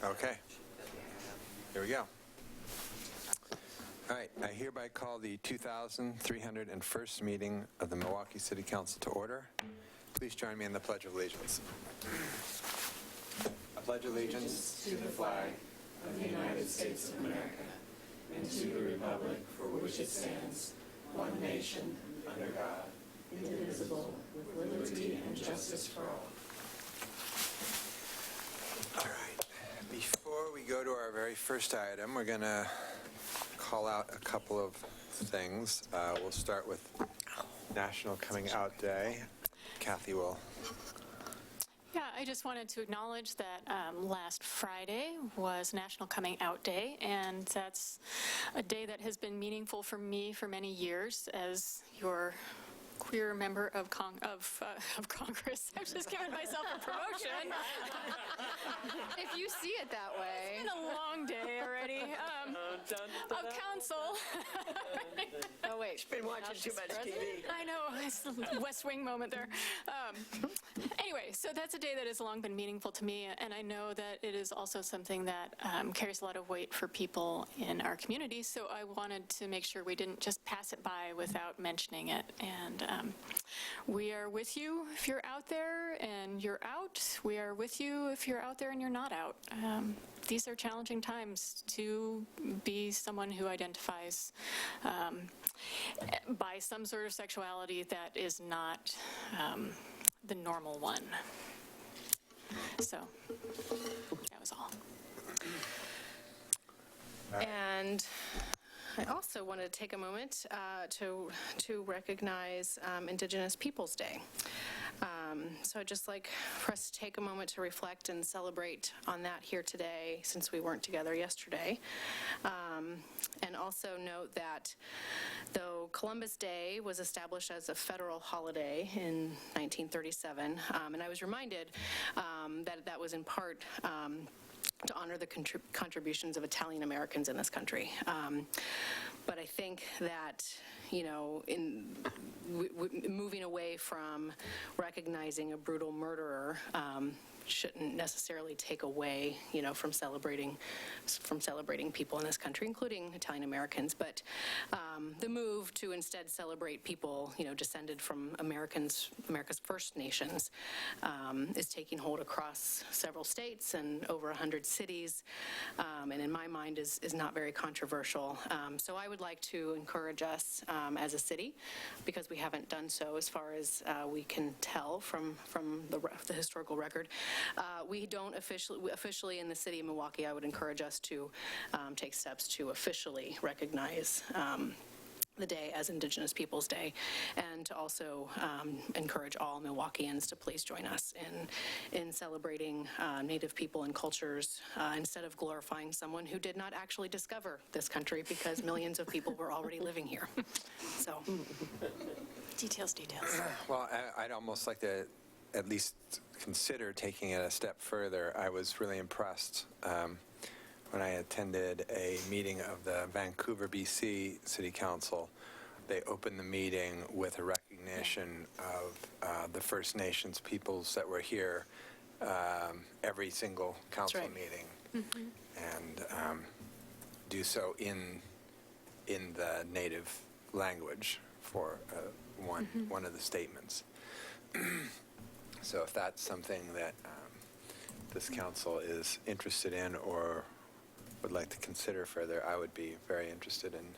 Okay. Here we go. All right, I hereby call the 2301st meeting of the Milwaukie City Council to order. Please join me in the Pledge of Allegiance. I pledge allegiance to the flag of the United States of America and to the republic for which it stands, one nation, under God, indivisible, with liberty and justice for all. All right. Before we go to our very first item, we're going to call out a couple of things. We'll start with National Coming Out Day. Kathy will. Yeah, I just wanted to acknowledge that last Friday was National Coming Out Day, and that's a day that has been meaningful for me for many years as your queer member of Congress. I'm just giving myself a promotion. If you see it that way. It's been a long day already. Of council. Oh, wait. She's been watching too much TV. I know, it's the West Wing moment there. Anyway, so that's a day that has long been meaningful to me, and I know that it is also something that carries a lot of weight for people in our community, so I wanted to make sure we didn't just pass it by without mentioning it. And we are with you if you're out there and you're out. We are with you if you're out there and you're not out. These are challenging times to be someone who identifies by some sort of sexuality that is not the normal one. So that was all. And I also wanted to take a moment to recognize Indigenous Peoples Day. So I'd just like for us to take a moment to reflect and celebrate on that here today, since we weren't together yesterday. And also note that though Columbus Day was established as a federal holiday in 1937, and I was reminded that that was in part to honor the contributions of Italian Americans in this country. But I think that, you know, in moving away from recognizing a brutal murderer shouldn't necessarily take away, you know, from celebrating people in this country, including Italian Americans. But the move to instead celebrate people, you know, descended from America's First Nations is taking hold across several states and over 100 cities, and in my mind is not very controversial. So I would like to encourage us as a city, because we haven't done so as far as we can tell from the historical record. We don't officially in the city of Milwaukie, I would encourage us to take steps to officially recognize the day as Indigenous Peoples Day, and to also encourage all Milwaukeeans to please join us in celebrating Native people and cultures instead of glorifying someone who did not actually discover this country, because millions of people were already living here. So, Details. Well, I'd almost like to at least consider taking it a step further. I was really impressed when I attended a meeting of the Vancouver, BC City Council. They opened the meeting with a recognition of the First Nations peoples that were here every single council meeting, and do so in the native language for one of the statements. So if that's something that this council is interested in or would like to consider further, I would be very interested in.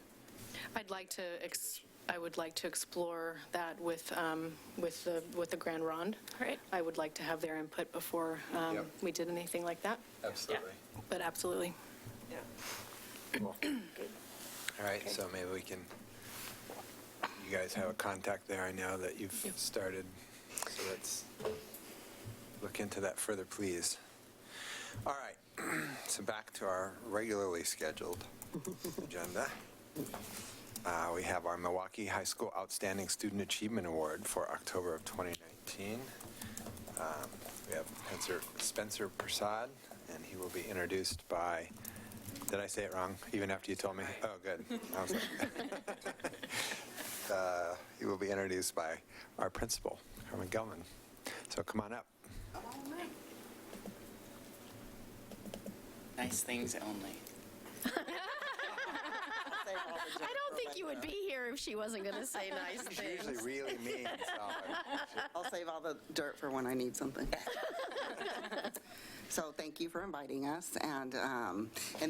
I would like to explore that with the Grand Ronde. Right. I would like to have their input before we did anything like that. Absolutely. Yeah. But absolutely. Yeah. Cool. All right, so maybe we can, you guys have a contact there. I know that you've started, so let's look into that further, please. All right. So back to our regularly scheduled agenda. We have our Milwaukie High School Outstanding Student Achievement Award for October of 2019. We have Spencer Prasad, and he will be introduced by, did I say it wrong, even after you told me? Oh, good. I was like, he will be introduced by our principal, Carmen Gelman. So come on up. Nice things only. I don't think you would be here if she wasn't going to say nice It's things. usually really mean, so I'll save all the dirt for when I need something. So thank you for inviting us, and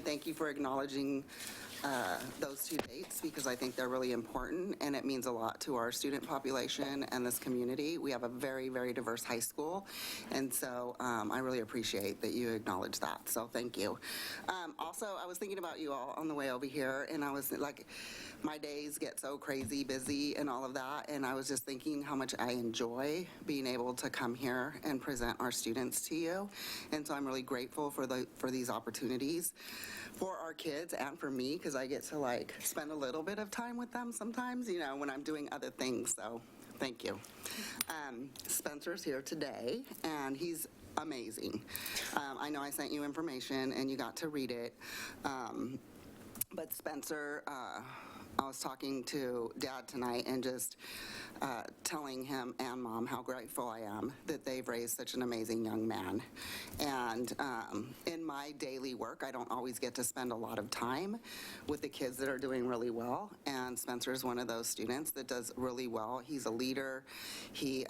thank you for acknowledging those two dates, because I think they're really important, and it means a lot to our student population and this community. We have a very, very diverse high school, and so I really appreciate that you acknowledge that, so thank you. Also, I was thinking about you all on the way over here, and I was like, my days get so crazy busy and all of that, and I was just thinking how much I enjoy being able to come here and present our students to you, and so I'm really grateful for these opportunities for our kids and for me, because I get to like spend a little bit of time with them sometimes, you know, when I'm doing other things, so thank you. Spencer's here today, and he's amazing. I know I sent you information and you got to read it, but Spencer, I was talking to Dad tonight and just telling him and Mom how grateful I am that they've raised such an amazing young man. And in my daily work, I don't always get to spend a lot of time with the kids that are doing really well. And Spencer is one of those students that does really well. He's a leader. He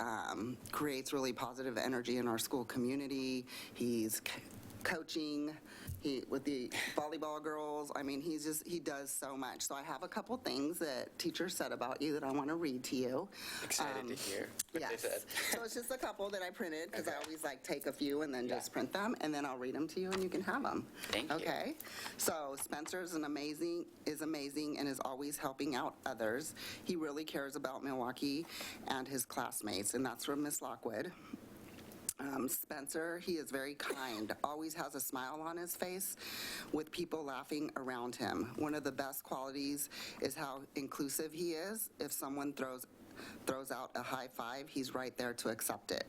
creates really positive energy in our school community. He's coaching with the volleyball girls. I mean, he does so much. So I have a couple things that teachers said about you that I want to read to you. Excited to hear what they Yes. said. So it's just a couple that I printed, because I Okay. always like take a few and then Yeah. just print them, and then I'll read them to you and you can have them. Thank you. Okay? So Spencer is amazing and is always helping out others. He really cares about Milwaukie and his classmates, and that's from Miss Lockwood. Spencer, he is very kind, always has a smile on his face with people laughing around him. One of the best qualities is how inclusive he is. If someone throws out a high five, he's right there to accept it.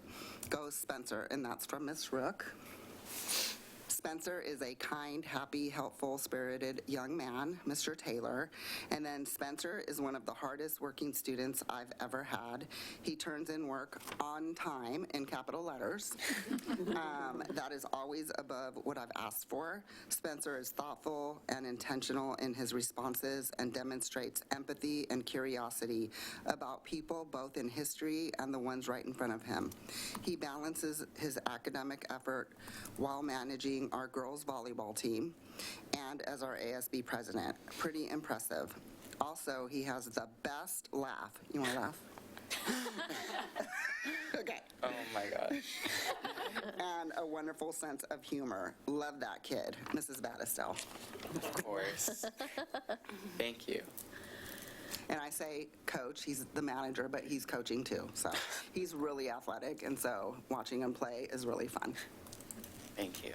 Go Spencer, and that's from Miss Rook. Spencer is a kind, happy, helpful, spirited young man, Mr. Taylor. And then Spencer is one of the hardest working students I've ever had. He turns in work on time in capital letters. That is always above what I've asked for. Spencer is thoughtful and intentional in his responses and demonstrates empathy and curiosity about people, both in history and the ones right in front of him. He balances his academic effort while managing our girls volleyball team and as our ASB president. Pretty impressive. Also, he has the best laugh. You want to laugh? Okay. Oh my gosh. And a wonderful sense of humor. Love that kid, Mrs. Battistel. Of course. Thank you. And I say coach, he's the manager, but he's coaching too. So he's really athletic, and so watching him play is really fun. Thank you.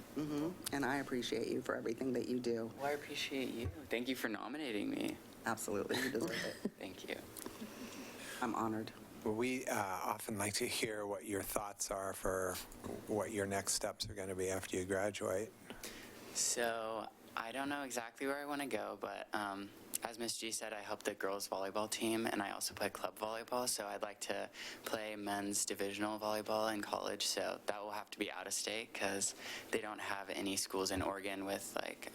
And I appreciate you for everything that you do. Well, I appreciate you. Thank you for nominating me. Absolutely, you deserve it. Thank you. I'm honored. Well, we often like to hear what your thoughts are for what your next steps are going to be after you graduate. So I don't know exactly where I want to go, but as Ms. G said, I help the girls volleyball team, and I also play club volleyball, so I'd like to play men's divisional volleyball in college, so that will have to be out of state because they don't have any schools in Oregon with like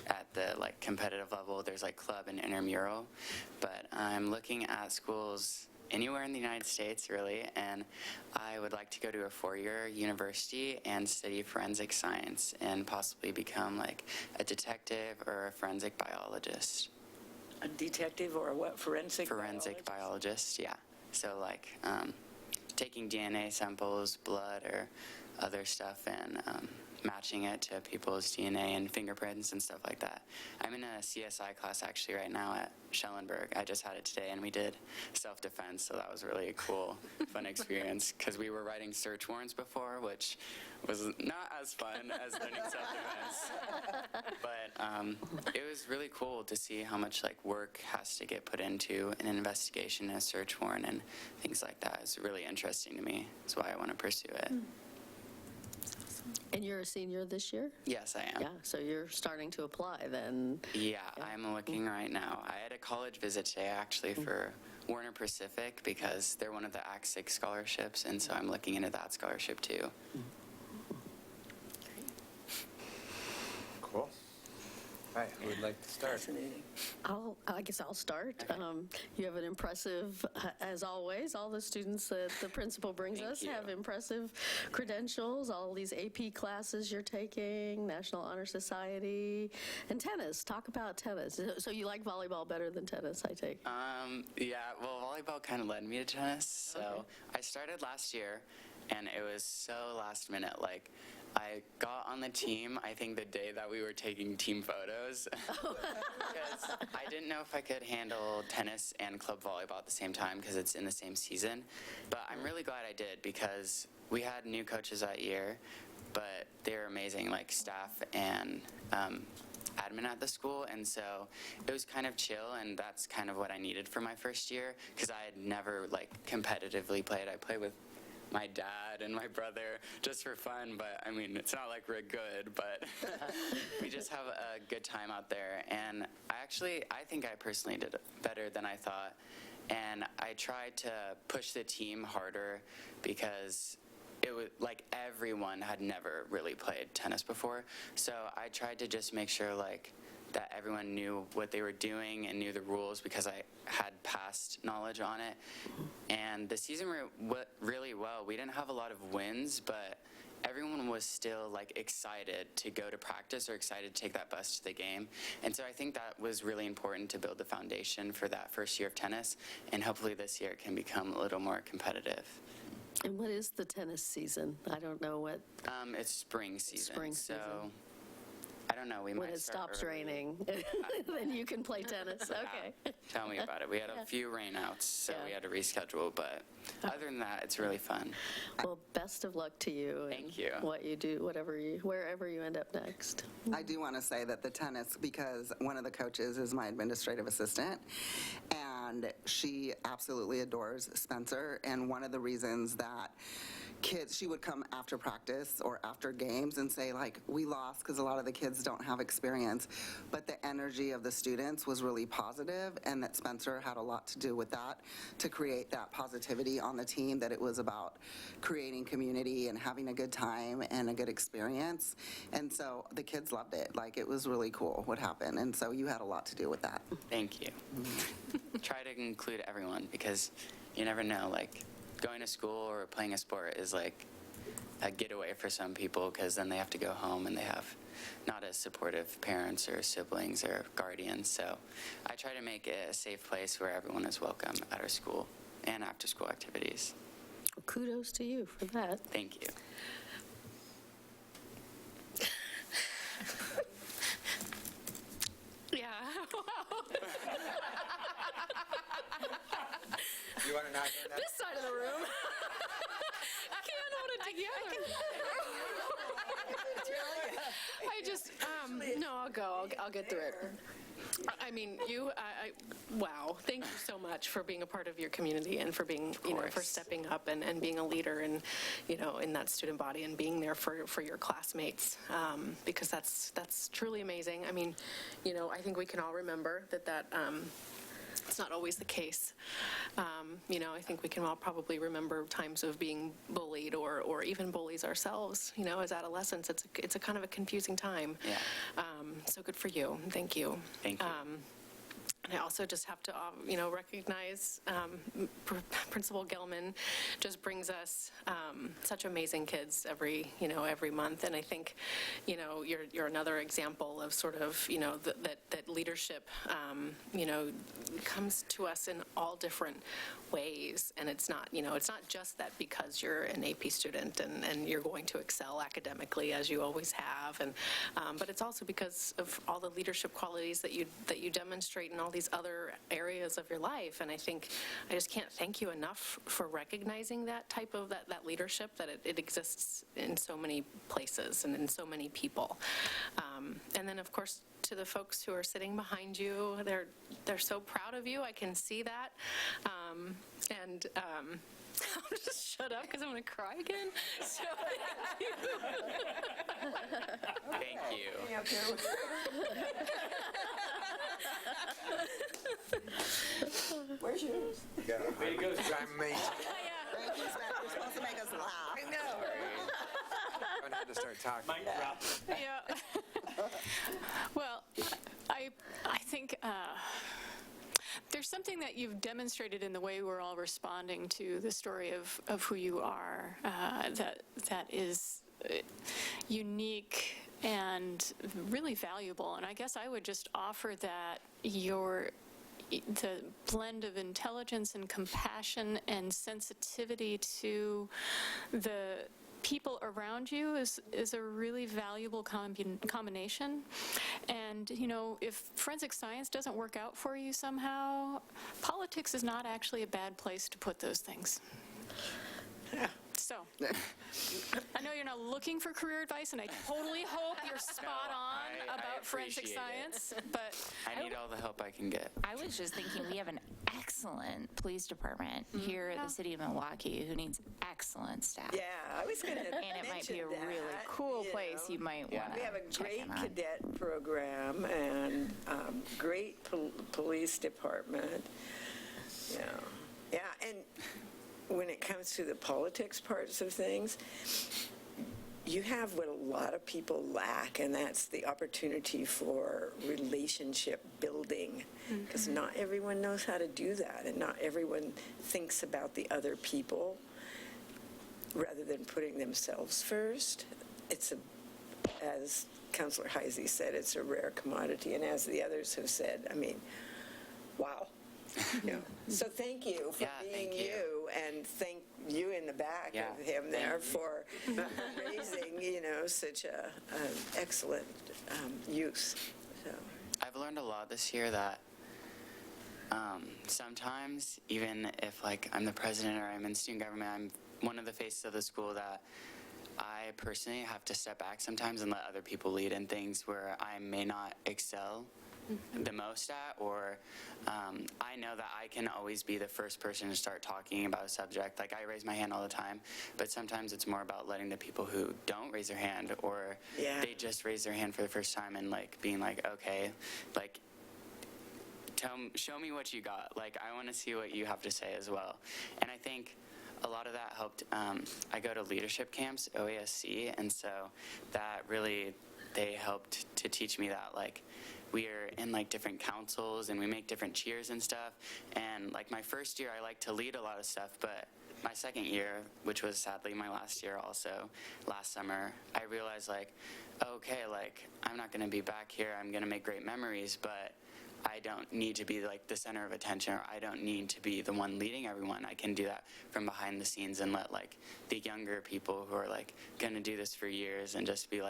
at the like competitive level. There's like club and intramural, but I'm looking at schools anywhere in the United States, really, and I would like to go to a four-year university and study forensic science and possibly become like a detective or a forensic biologist. A detective or a what, forensic biologist, yeah. So like taking DNA samples, blood, or other stuff, and matching it to people's DNA and fingerprints and stuff like that. I'm in a CSI class actually right now at Schellenberg. I just had it today, and we did self-defense, so that was really a cool, fun experience, because we were writing search warrants before, which was not as fun as learning self-defense. But it was really cool to see how much like work has to get put into an investigation and a search warrant and things like that. It's really interesting to me. That's why I want to pursue it. And you're a senior this year? Yes, I am. Yeah, so you're starting to apply then. Yeah, I'm looking right now. I had a college visit today actually for Warner Pacific because they're one of the Act 6 scholarships, and so I'm looking into that scholarship too. right, who would like to start? I guess I'll start. You have an impressive, as always, all the students that the principal brings Thank us you. have impressive credentials, all these AP classes you're taking, National Honor Society, and tennis. Talk about tennis. So you like volleyball better than tennis, I take? Yeah, well, volleyball kind of led me to tennis. So I started last year, and it was so last minute. Like, I got on the team, I think the day that we were taking team photos, because I didn't know if I could handle tennis and club volleyball at the same time because it's in the same season. But I'm really glad I did because we had new coaches that year, but they were amazing, like staff and admin at the school, and so it was kind of chill, and that's kind of what I needed for my first year because I had never like competitively played. I played with my dad and my brother just for fun, but I mean, it's not like we're good, but we just have a good time out there. And I think I personally did better than I thought, and I tried to push the team harder because it was like everyone had never really played tennis before, so I tried to just make sure like that everyone knew what they were doing and knew the rules because I had past knowledge on it. And the season went really well. We didn't have a lot of wins, but everyone was still like excited to go to practice or excited to take that bus to the game. And so I think that was really important to build the foundation for that first year of tennis, and hopefully this year it can become a little more competitive. And what is the tennis season? I don't know what, It's spring season. Spring So season. I don't know. We when might it start stops early. raining, then you can play tennis. Okay. Tell me about it. We had a few rainouts, so we Yeah. had to reschedule, but other than that, it's really fun. Well, best of luck to you. and Thank you. What you do, wherever you end up next. I do want to say that the tennis, because one of the coaches is my administrative assistant, and she absolutely adores Spencer. And one of the reasons that she would come after practice or after games and say, like, we lost because a lot of the kids don't have experience. But the energy of the students was really positive, and that Spencer had a lot to do with that, to create that positivity on the team, that it was about creating community and having a good time and a good experience. And so the kids loved it. Like, it was really cool what happened. And so you had a lot to do with that. Thank you. Try to include everyone because you never know, like, going to school or playing a sport is like a getaway for some people because then they have to go home and they have not as supportive parents or siblings or guardians. So I try to make it a safe place where everyone is welcome at our school and after school activities. Well, kudos to you for that. Thank you. Yeah, wow. You want to knock on that? This side of the room. I can't hold it together. I just, no, I'll go. I'll get through it. I mean, wow. Thank you so much for being a part of your community and for being, for stepping up and being a leader and, in that student body and being there for your classmates, because that's truly amazing. I mean, I think we can all remember that it's not always the case. I think we can all probably remember times of being bullied or even bullies ourselves. As adolescents, it's a kind of a confusing time. Yeah. So good for you. Thank you. Thank you. And I also just have to, recognize Principal Gelman just brings us such amazing kids every month. And I think, you're another example of sort of, that leadership, comes to us in all different ways. And it's not just that because you're an AP student and you're going to excel academically as you always have. And, but it's also because of all the leadership qualities that you demonstrate in all these other areas of your life. And I think I just can't thank you enough for recognizing that type of that leadership, that it exists in so many places and in so many people. And then, of course, to the folks who are sitting behind you, they're so proud of you. I can see that. I'll just shut up because I'm going to cry again. So Thank you. Where's yours? Way to go, I'm amazed. Thank you, Spencer. You're supposed to make us laugh. I know. I'm going to have to start talking. Yeah. Well, I think there's something that you've demonstrated in the way we're all responding to the story of who you are that is unique and really valuable. And I guess I would just offer that the blend of intelligence and compassion and sensitivity to the people around you is a really valuable combination. And, if forensic science doesn't work out for you somehow, politics is not actually a bad place to put those things. So, I know you're not looking for career advice, and I totally hope you're spot on about forensic science, but I need all the help I can get. I was just thinking we have an excellent police department here at the city of Milwaukee who needs excellent staff. Yeah, I was going to And it might be a really cool place you might want We have a to check great in on. cadet program and great police department. Yeah, and when it comes to the politics parts of things, you have what a lot of people lack, and that's the opportunity for relationship building, because not everyone knows how to do that, and not everyone thinks about the other people rather than putting themselves first. It's as Councillor Heisey said, it's a rare commodity, and as the others have said, wow. So thank you for being thank you. and thank you in the back of him there for raising, such an excellent youth. So. I've learned a lot this year that sometimes, even if I'm the president or I'm in student government, I'm one of the faces of the school, that I personally have to step back sometimes and let other people lead in things where I may not excel the most at, or I know that I can always be the first person to start talking about a subject. I raise my hand all the time, but sometimes it's more about letting the people who don't raise their hand, or they just raise their hand for the first time, and being okay, show me what you got. I want to see what you have to say as well. And I think a lot of that helped. I go to leadership camps, OASC, and so that really, they helped to teach me that, we are in different councils and we make different cheers and stuff. And my first year, I liked to lead a lot of stuff, but my second year, which was sadly my last year also, last summer, I realized okay, I'm not going to be back here. I'm going to make great memories, but I don't need to be the center of attention, or I don't need to be the one leading everyone. I can do that from behind the scenes and let the younger people who are going to do this for years and just be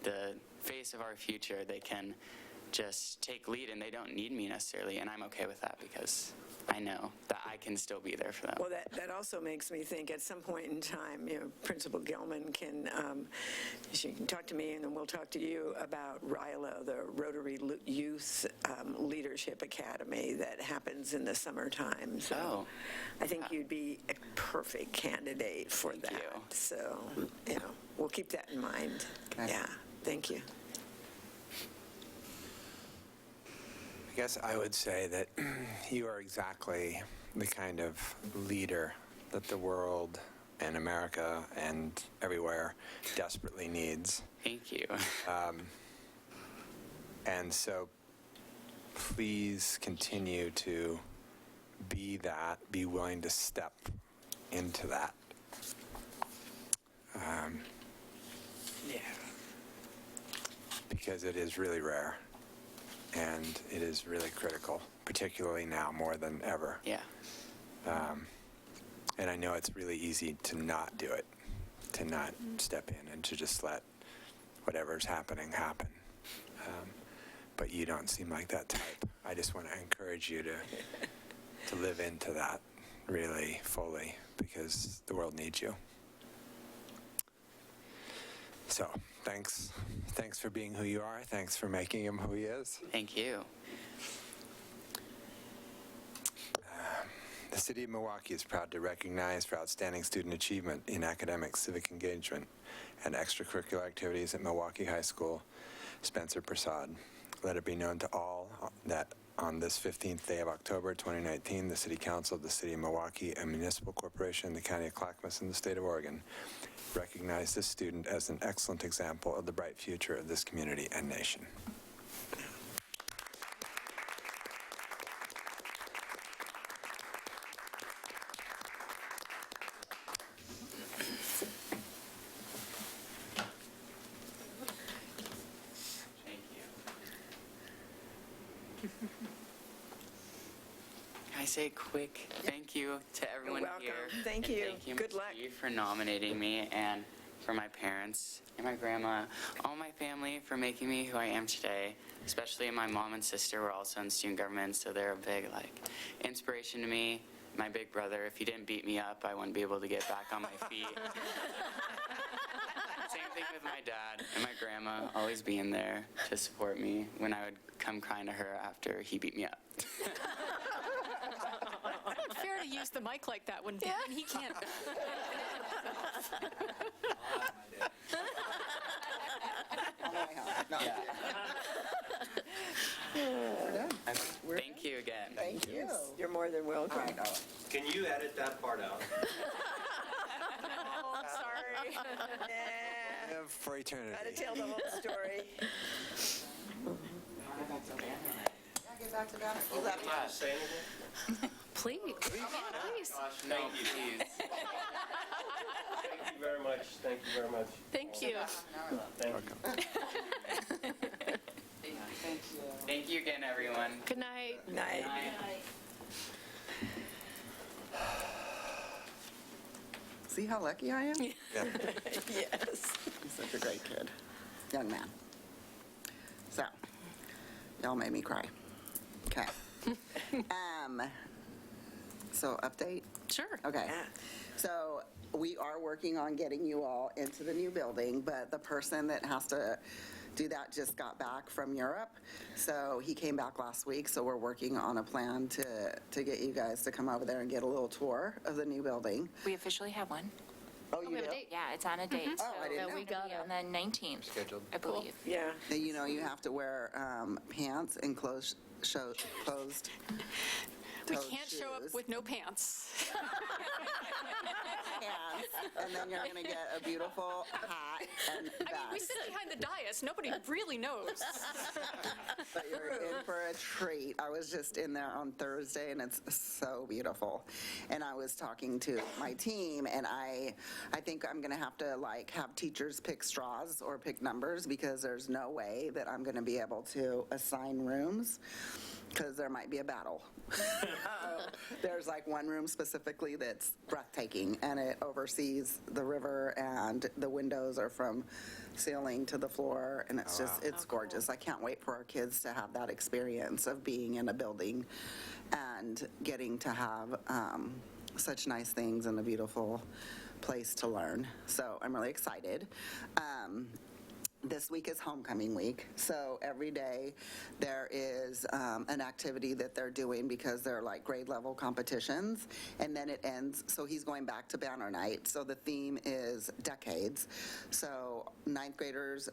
the face of our future. They can just take lead, and they don't need me necessarily, and I'm okay with that because I know that I can still be there for them. Well, that also makes me think at some point in time, Principal Gilman she can talk to me, and then we'll talk to you about RILA, the Rotary Youth Leadership Academy that happens in the summertime. So I think you'd be a perfect candidate for that. you. So, we'll keep that in mind. Okay. Yeah, thank you. I guess I would say that you are exactly the kind of leader that the world and America and everywhere desperately needs. Thank you. And so please continue to be that, be willing to step into that. Because it is really rare. And it is really critical, particularly now more than ever. Yeah. And I know it's really easy to not do it, to not step in and to just let whatever's happening happen. But you don't seem like that type. I just want to encourage you to live into that really fully, because the world needs you. So, thanks for being who you are. Thanks for making him who he is. Thank you. The City of Milwaukee is proud to recognize for outstanding student achievement in academic civic engagement and extracurricular activities at Milwaukie High School, Spencer Prasad. Let it be known to all that on this 15th day of October 2019, the City Council of the City of Milwaukee, a municipal corporation in the County of Clackamas in the state of Oregon, recognize this student as an excellent example of the bright future of this community and nation. Can I say a quick thank you to everyone welcome. here? Thank And you. Thank you, Good Ms. luck. G, for nominating me, and for my parents and my grandma, all my family for making me who I am today. Especially my mom and sister were also in student government, so they're a big inspiration to me. My big brother, if he didn't beat me up, I wouldn't be able to get back on my feet. Same thing with my dad and my grandma, always being there to support me when I would come crying to her after he beat me up. Not fair to use the mic like that when he can't. Thank you again. Thank you. You're more than welcome. Can you edit that part out? Oh, sorry. Nah, For eternity. gotta tell the whole story. Get back to that. You left. Say anything? Please, please. No, please. Thank you very much. Thank you very much. Thank you. Thank you. Thank you again, everyone. Good night. Night. See how lucky I am? Yeah. Yes. He's such a great kid, young man. So, y'all made me cry. Okay. So update? Sure. Okay. Yeah. So we are working on getting you all into the new building, but the person that has to do that just got back from Europe. So he came back last week, so we're working on a plan to get you guys to come over there and get a little tour of the new building. We officially have one. Oh, you we have a do? date. Yeah, it's on a date. Oh, I didn't know. We got it on the 19th, Scheduled. I believe. Yeah. And you know, you have to wear pants and closed We toed can't show up shoes. with no pants. pants, and then you're going to get a beautiful hat and I mean, we vest. sit behind the dais. Nobody really knows. But you're in for a treat. I was just in there on Thursday, and it's so beautiful. And I was talking to my team, and I think I'm going to have to have teachers pick straws or pick numbers, because there's no way that I'm going to be able to assign rooms, because there might be a battle. There's one room specifically that's breathtaking, and it oversees the river, and the windows are from ceiling to the floor, and it's it's gorgeous. I can't wait for our kids to have that experience of being in a building and getting to have such nice things and a beautiful place to learn. So I'm really excited. This week is homecoming week, so every day there is an activity that they're doing, because they're grade level competitions, and then it ends. So he's going back to banner night. So the theme is decades. So ninth graders,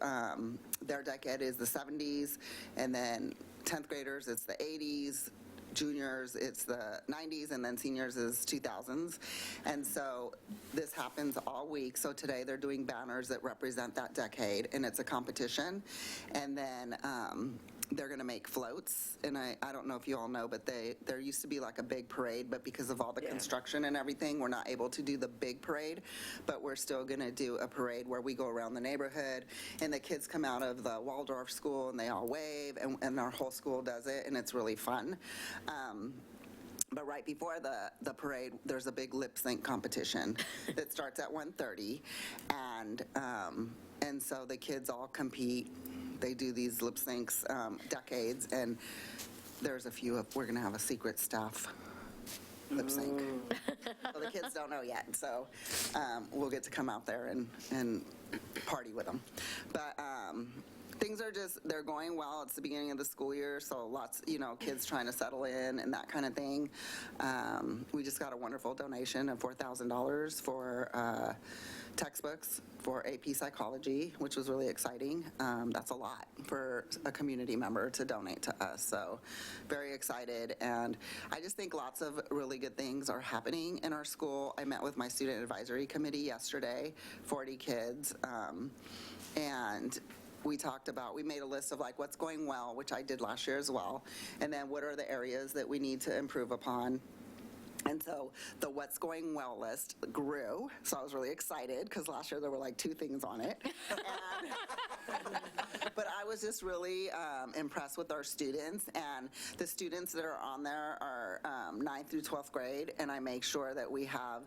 their decade is the 70s, and then 10th graders, it's the 80s. Juniors, it's the 90s, and then seniors is 2000s. And so this happens all week. So today they're doing banners that represent that decade, and it's a competition. And then they're going to make floats. And I don't know if you all know, but there used to be a big parade, but because of all the construction and everything, we're not able to do the big parade. But we're still going to do a parade where we go around the neighborhood, and the kids come out of the Waldorf school, and they all wave, and our whole school does it, and it's really fun. But right before the parade, there's a big lip sync competition that starts at 1:30, and so the kids all compete. They do these lip syncs, decades, and there's a few we're going to have a secret staff lip sync. So the kids don't know yet, so we'll get to come out there and party with them. But things are they're going well. It's the beginning of the school year, so lots, kids trying to settle in and that kind of thing. We just got a wonderful donation of $4,000 for textbooks for AP Psychology, which was really exciting. That's a lot for a community member to donate to us, so very excited. And I just think lots of really good things are happening in our school. I met with my student advisory committee yesterday, 40 kids, and we made a list of what's going well, which I did last year as well, and then what are the areas that we need to improve upon. And so the what's going well list grew, so I was really excited, because last year there were 2 things on it. But I was just really impressed with our students, and the students that are on there are 9th through 12th grade, and I make sure that we have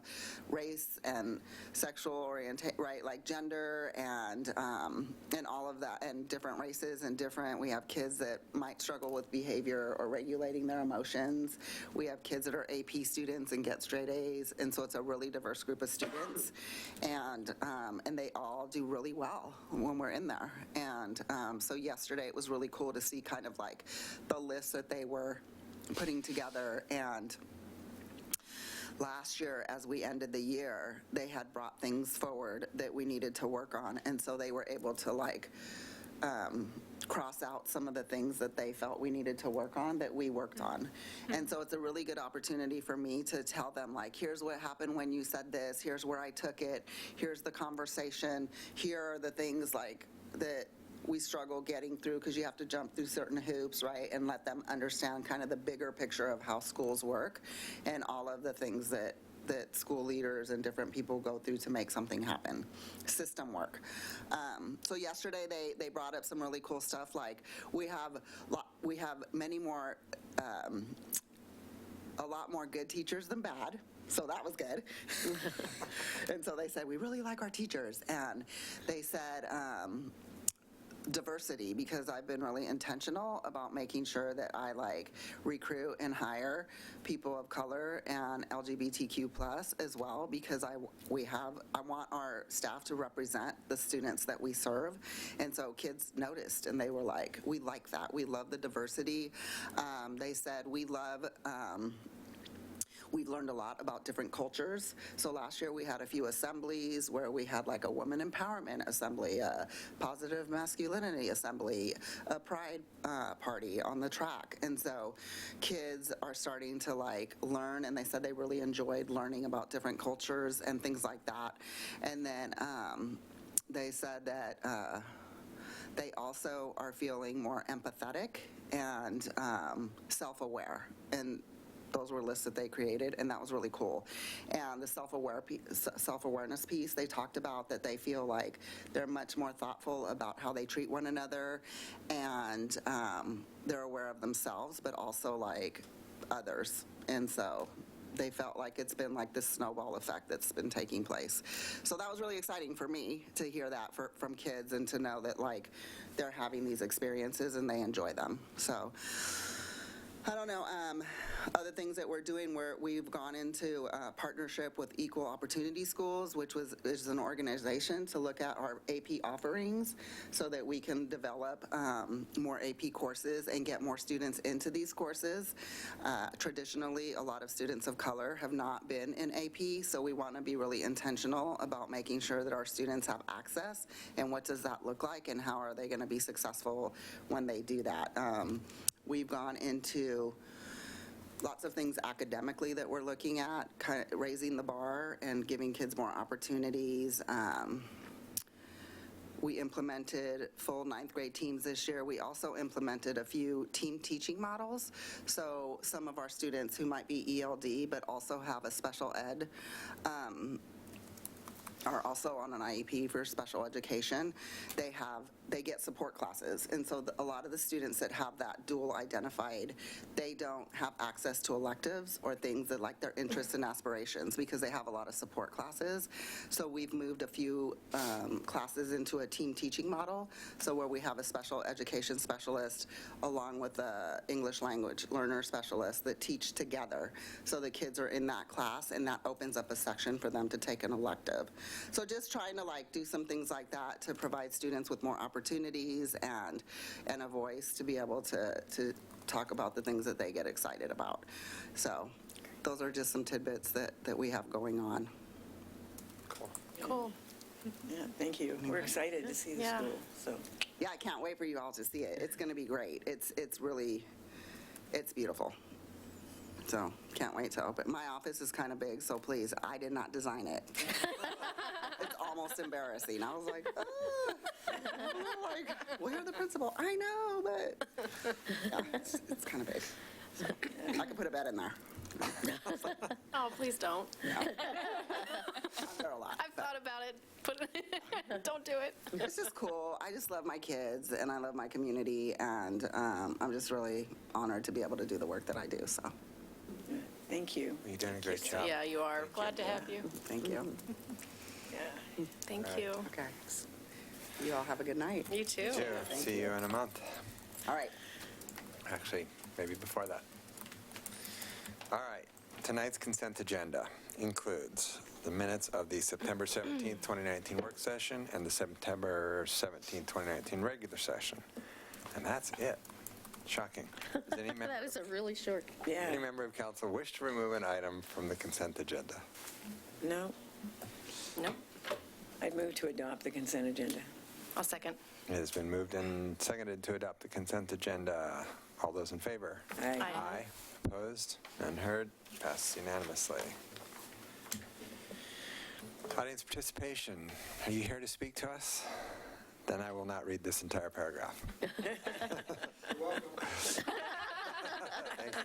race and sexual orientation, right, like gender and all of that, and different races and different, we have kids that might struggle with behavior or regulating their emotions. We have kids that are AP students and get straight A's, and so it's a really diverse group of students, and they all do really well when we're in there. And so yesterday it was really cool to see kind of like the list that they were putting together. And last year, as we ended the year, they had brought things forward that we needed to work on, and so they were able to like cross out some of the things that they felt we needed to work on that we worked on. And so it's a really good opportunity for me to tell them, like, here's what happened when you said this, here's where I took it, here's the conversation, here are the things like that we struggle getting through, because you have to jump through certain hoops, right, and let them understand kind of the bigger picture of how schools work and all of the things that school leaders and different people go through to make something happen, system work. So yesterday they brought up some really cool stuff, like we have many more, a lot more good teachers than bad. So that was good. And so they said, we really like our teachers. And they said, diversity, because I've been really intentional about making sure that I like recruit and hire people of color and LGBTQ plus as well, because I want our staff to represent the students that we serve. And so kids noticed, and they were like, we like that. We love the diversity. They said we've learned a lot about different cultures. So last year we had a few assemblies where we had like a woman empowerment assembly, a positive masculinity assembly, a pride party on the track. And so kids are starting to like learn, and they said they really enjoyed learning about different cultures and things like that. And then they said that they also are feeling more empathetic and self-aware. And those were lists that they created, and that was really cool. And the self-awareness piece, they talked about that they feel like they're much more thoughtful about how they treat one another, and they're aware of themselves, but also like others. And so they felt like it's been like this snowball effect that's been taking place. So that was really exciting for me to hear that from kids, and to know that like they're having these experiences and they enjoy them. So I don't know, other things that we're doing, we've gone into a partnership with Equal Opportunity Schools, which is an organization to look at our AP offerings so that we can develop more AP courses and get more students into these courses. Traditionally, a lot of students of color have not been in AP, so we want to be really intentional about making sure that our students have access, and what does that look like, and how are they going to be successful when they do that. We've gone into lots of things academically that we're looking at, kind of raising the bar and giving kids more opportunities. We implemented full 9th grade teams this year. We also implemented a few team teaching models. So some of our students who might be ELD but also have a special ed are also on an IEP for special education. They get support classes, and so a lot of the students that have that dual identified, they don't have access to electives or things that like their interests and aspirations, because they have a lot of support classes. So we've moved a few classes into a team teaching model, so where we have a special education specialist along with a English language learner specialist that teach together, so the kids are in that class, and that opens up a section for them to take an elective. So just trying to like do some things like that to provide students with more opportunities and a voice to be able to talk about the things that they get excited about. So those are just some tidbits that we have going on. Cool. Yeah, thank you. We're excited to see the Yeah. school, so. Yeah, I can't wait for you all to see it. It's going to be great. It's beautiful. So can't wait to open. My office is kind of big, so please, I did not design it. It's almost embarrassing. I was like, well, you're the principal. I know, but yeah, it's kind of big. So I could put a bed in there. Oh, please don't. I'm They're a lot. I've thought about it, but don't do it. It's just cool. I just love my kids, and I love my community, and I'm just really honored to be able to do the work that I do, so Thank you. You're doing a great job. Yeah, you are. Glad to have you. thank you. Yeah. Thank you. Okay. You all have a good night. You too. Too. See you in a month. All right. Actually, maybe before that. All right. Tonight's consent agenda includes the minutes of the September 17th, 2019 work session and the September 17th, 2019 regular session. And that's it. Shocking. Does any member, That is a really short. Yeah. any member of council wish to remove an item from the consent agenda? No, Nope. I'd move to adopt the consent agenda. I'll second. It has been moved and seconded to adopt the consent agenda. All those in favor? Aye. Aye. Opposed? None heard? Passes unanimously. Audience participation. Are you here to speak to us? Then I will not read this entire paragraph. Thank you.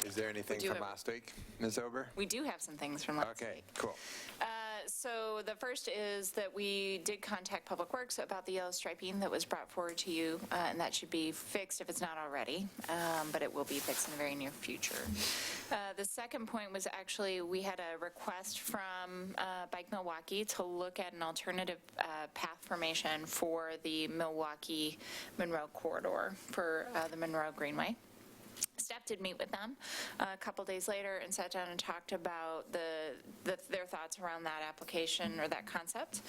Is there anything do from have- last week, Ms. Ober? We do have some things from last Okay, week. cool. So the first is that we did contact Public Works about the yellow striping that was brought forward to you, and that should be fixed if it's not already, but it will be fixed in the very near future. The second point was actually, we had a request from Bike Milwaukie to look at an alternative path formation for the Milwaukie-Monroe corridor for the Monroe Greenway. Staff did meet with them a couple days later and sat down and talked about their thoughts around that application or that concept.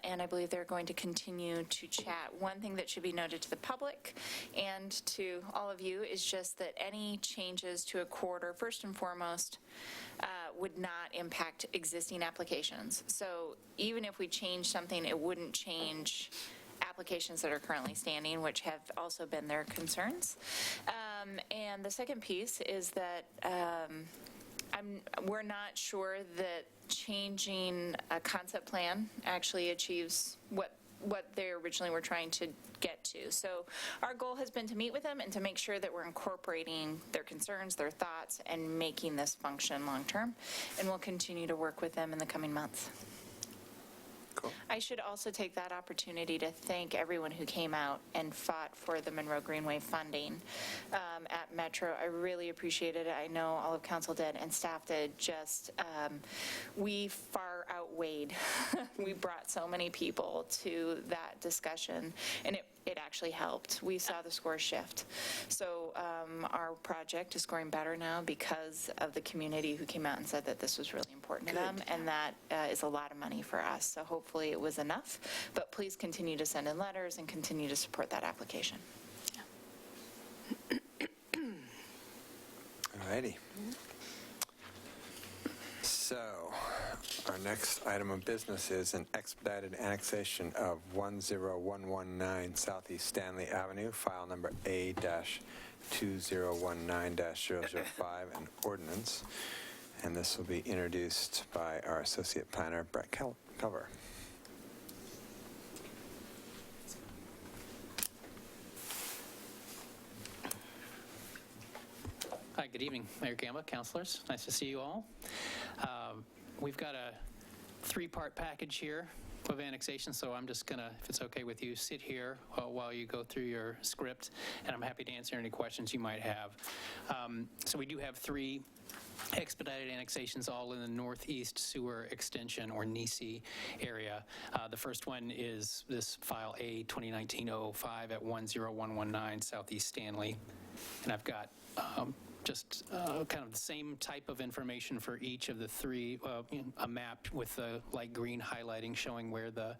And I believe they're going to continue to chat. One thing that should be noted to the public and to all of you is just that any changes to a corridor, first and foremost, would not impact existing applications. So even if we change something, it wouldn't change applications that are currently standing, which have also been their concerns. And the second piece is that we're not sure that changing a concept plan actually achieves what they originally were trying to get to. So our goal has been to meet with them and to make sure that we're incorporating their concerns, their thoughts, and making this function long-term. And we'll continue to work with them in the coming months. Cool. I should also take that opportunity to thank everyone who came out and fought for the Monroe Greenway funding at Metro. I really appreciated it. I know all of council did and staff did. Just, we far outweighed. We brought so many people to that discussion, and it actually helped. We saw the score shift. So our project is scoring better now because of the community who came out and said that this was really important to them, and that is a lot of money for us. So hopefully it was enough, but please continue to send in letters and continue to support that application. All righty. So, our next item of business is an expedited annexation of 10119 Southeast Stanley Avenue, file number A-2019-005, an ordinance. And this will be introduced by our Associate Planner, Brett Culver. Hi, good evening, Mayor Gamba, councilors. Nice to see you all. We've got a three-part package here of annexation, so I'm just going to, if it's okay with you, sit here while you go through your script, and I'm happy to answer any questions you might have. So we do have three expedited annexations all in the Northeast Sewer Extension, or NESE, area. The first one is this file A-2019-005 at 10119 Southeast Stanley. And I've got just kind of the same type of information for each of the three, a map with the light green highlighting showing where the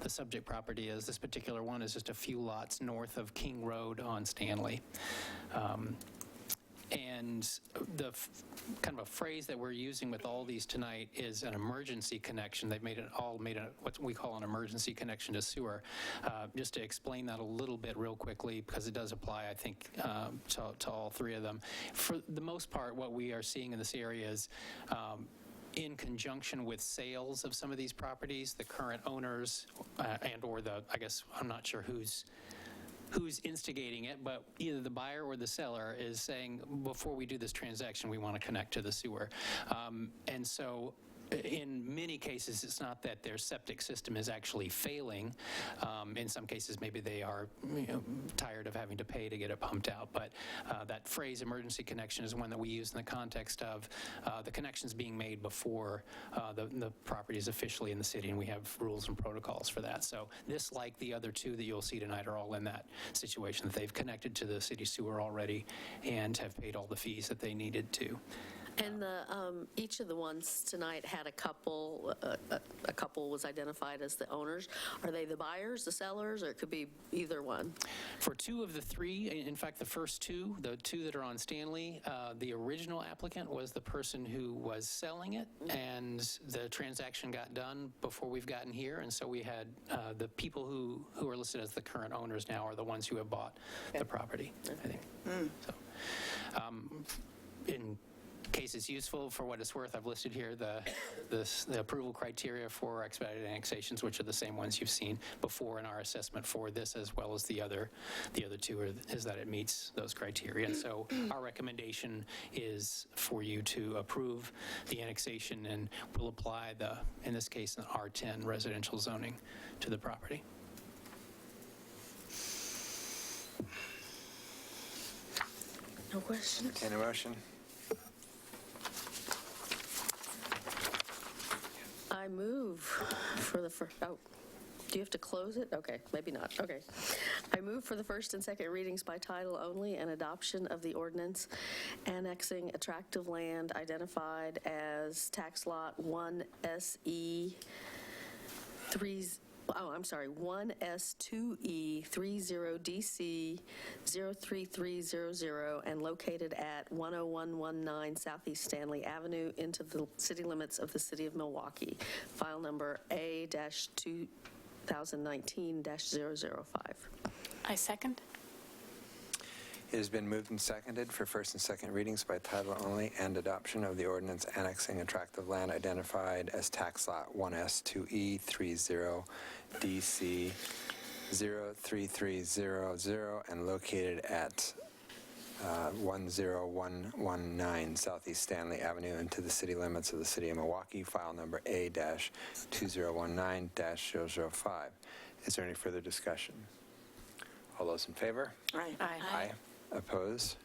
subject property is. This particular one is just a few lots north of King Road on Stanley. And the kind of a phrase that we're using with all these tonight is an emergency connection. They've made what we call an emergency connection to sewer. Just to explain that a little bit real quickly, because it does apply, I think, to all three of them. For the most part, what we are seeing in this area is in conjunction with sales of some of these properties, the current owners and or I guess, I'm not sure who's who's instigating it, but either the buyer or the seller is saying, before we do this transaction, we want to connect to the sewer. And so in many cases, it's not that their septic system is actually failing. In some cases, maybe they are tired of having to pay to get it pumped out. But that phrase, emergency connection, is one that we use in the context of the connections being made before the property is officially in the city, and we have rules and protocols for that. So this, like the other two that you'll see tonight, are all in that situation, that they've connected to the city sewer already and have paid all the fees that they needed to. And each of the ones tonight had a couple was identified as the owners. Are they the buyers, the sellers, or it could be either one? For two of the three, in fact, the first two, the two that are on Stanley, the original applicant was the person who was selling it, and the transaction got done before we've gotten here, and so we had the people who are listed as the current owners now are the ones who have bought the property, I think. So, in case it's useful, for what it's worth, I've listed here the approval criteria for expedited annexations, which are the same ones you've seen before in our assessment for this, as well as the other two, is that it meets those criteria. And so our recommendation is for you to approve the annexation, and we'll apply in this case, an R10 residential zoning to the property. No questions? Entertain a motion? I move for the first, do you have to close it? Okay, maybe not. Okay. I move for the first and second readings by title only and adoption of the ordinance annexing a tract of land identified as tax lot 1SE 1S2E 30DC 03300 and located at 10119 Southeast Stanley Avenue into the city limits of the city of Milwaukie. File number A-2019-005. I second. It has been moved and seconded for first and second readings by title only and adoption of the ordinance annexing a tract of land identified as tax lot 1S2E 30DC 03300 and located at 10119 Southeast Stanley Avenue into the city limits of the city of Milwaukie, file number A-2019-005. Is there any further discussion? All those in favor? Aye. Aye. Opposed?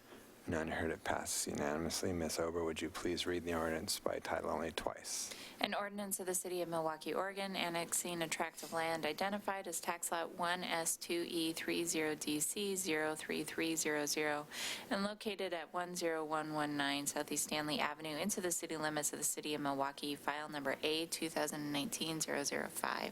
None heard. It passes unanimously. Ms. Ober, would you please read the ordinance by title only twice? An ordinance of the City of Milwaukie, Oregon, annexing a tract of land identified as tax lot 1S2E 30DC 03300 and located at 10119 Southeast Stanley Avenue into the city limits of the City of Milwaukie, file number A-2019-005.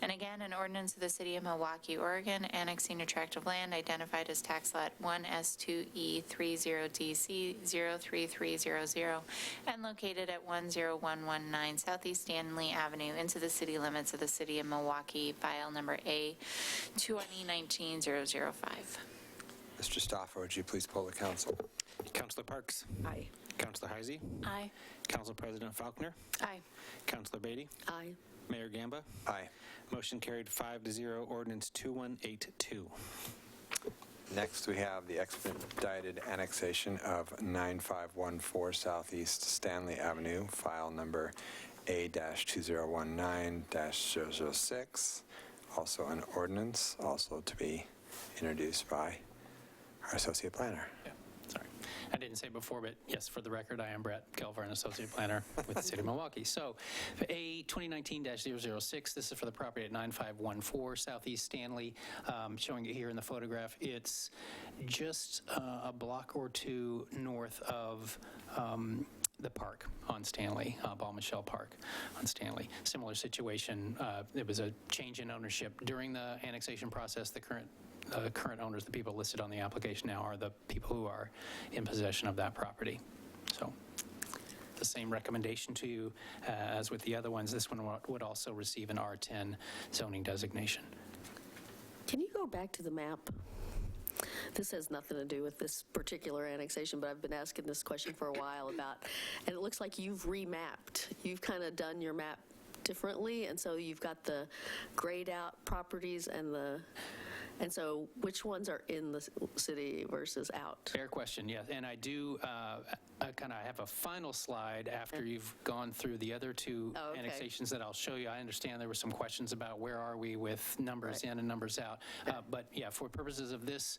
And again, an ordinance of the City of Milwaukie, Oregon, annexing a tract of land identified as tax lot 1S2E 30DC 03300 and located at 10119 Southeast Stanley Avenue into the city limits of the City of Milwaukie, file number A-2019-005. Mr. Stoffer, would you please poll the council? Councilor Parks. Aye. Councilor Heisey. Aye. Council President Faulkner. Aye. Councilor Beatty. Aye. Mayor Gamba. Aye. Motion carried 5-0. Ordinance 2182. Next, we have the expedited annexation of 9514 Southeast Stanley Avenue, file number A-2019-006. Also an ordinance, also to be introduced by our associate planner. Yeah, sorry. I didn't say before, but yes, for the record, I am Brett Kelvin, Associate Planner with the City of Milwaukie. So, A 2019-006, this is for the property at 9514 Southeast Stanley. Showing it here in the photograph. It's just a block or two north of the park on Stanley, Ball Michelle Park on Stanley. Similar situation. It was a change in ownership during the annexation process. The current owners, the people listed on the application now, are the people who are in possession of that property. So the same recommendation to you as with the other ones. This one would also receive an R10 zoning designation. Can you go back to the map? This has nothing to do with this particular annexation, but I've been asking this question for a while about, and it looks like you've remapped. You've kind of done your map differently, and so you've got the grayed out properties and And so which ones are in the city versus out? Fair question, yes. And I do kind of have a final slide after you've gone through the other two Oh, okay. annexations that I'll show you. I understand there were some questions about where are we with numbers Right. in and numbers out. But yeah, for purposes of this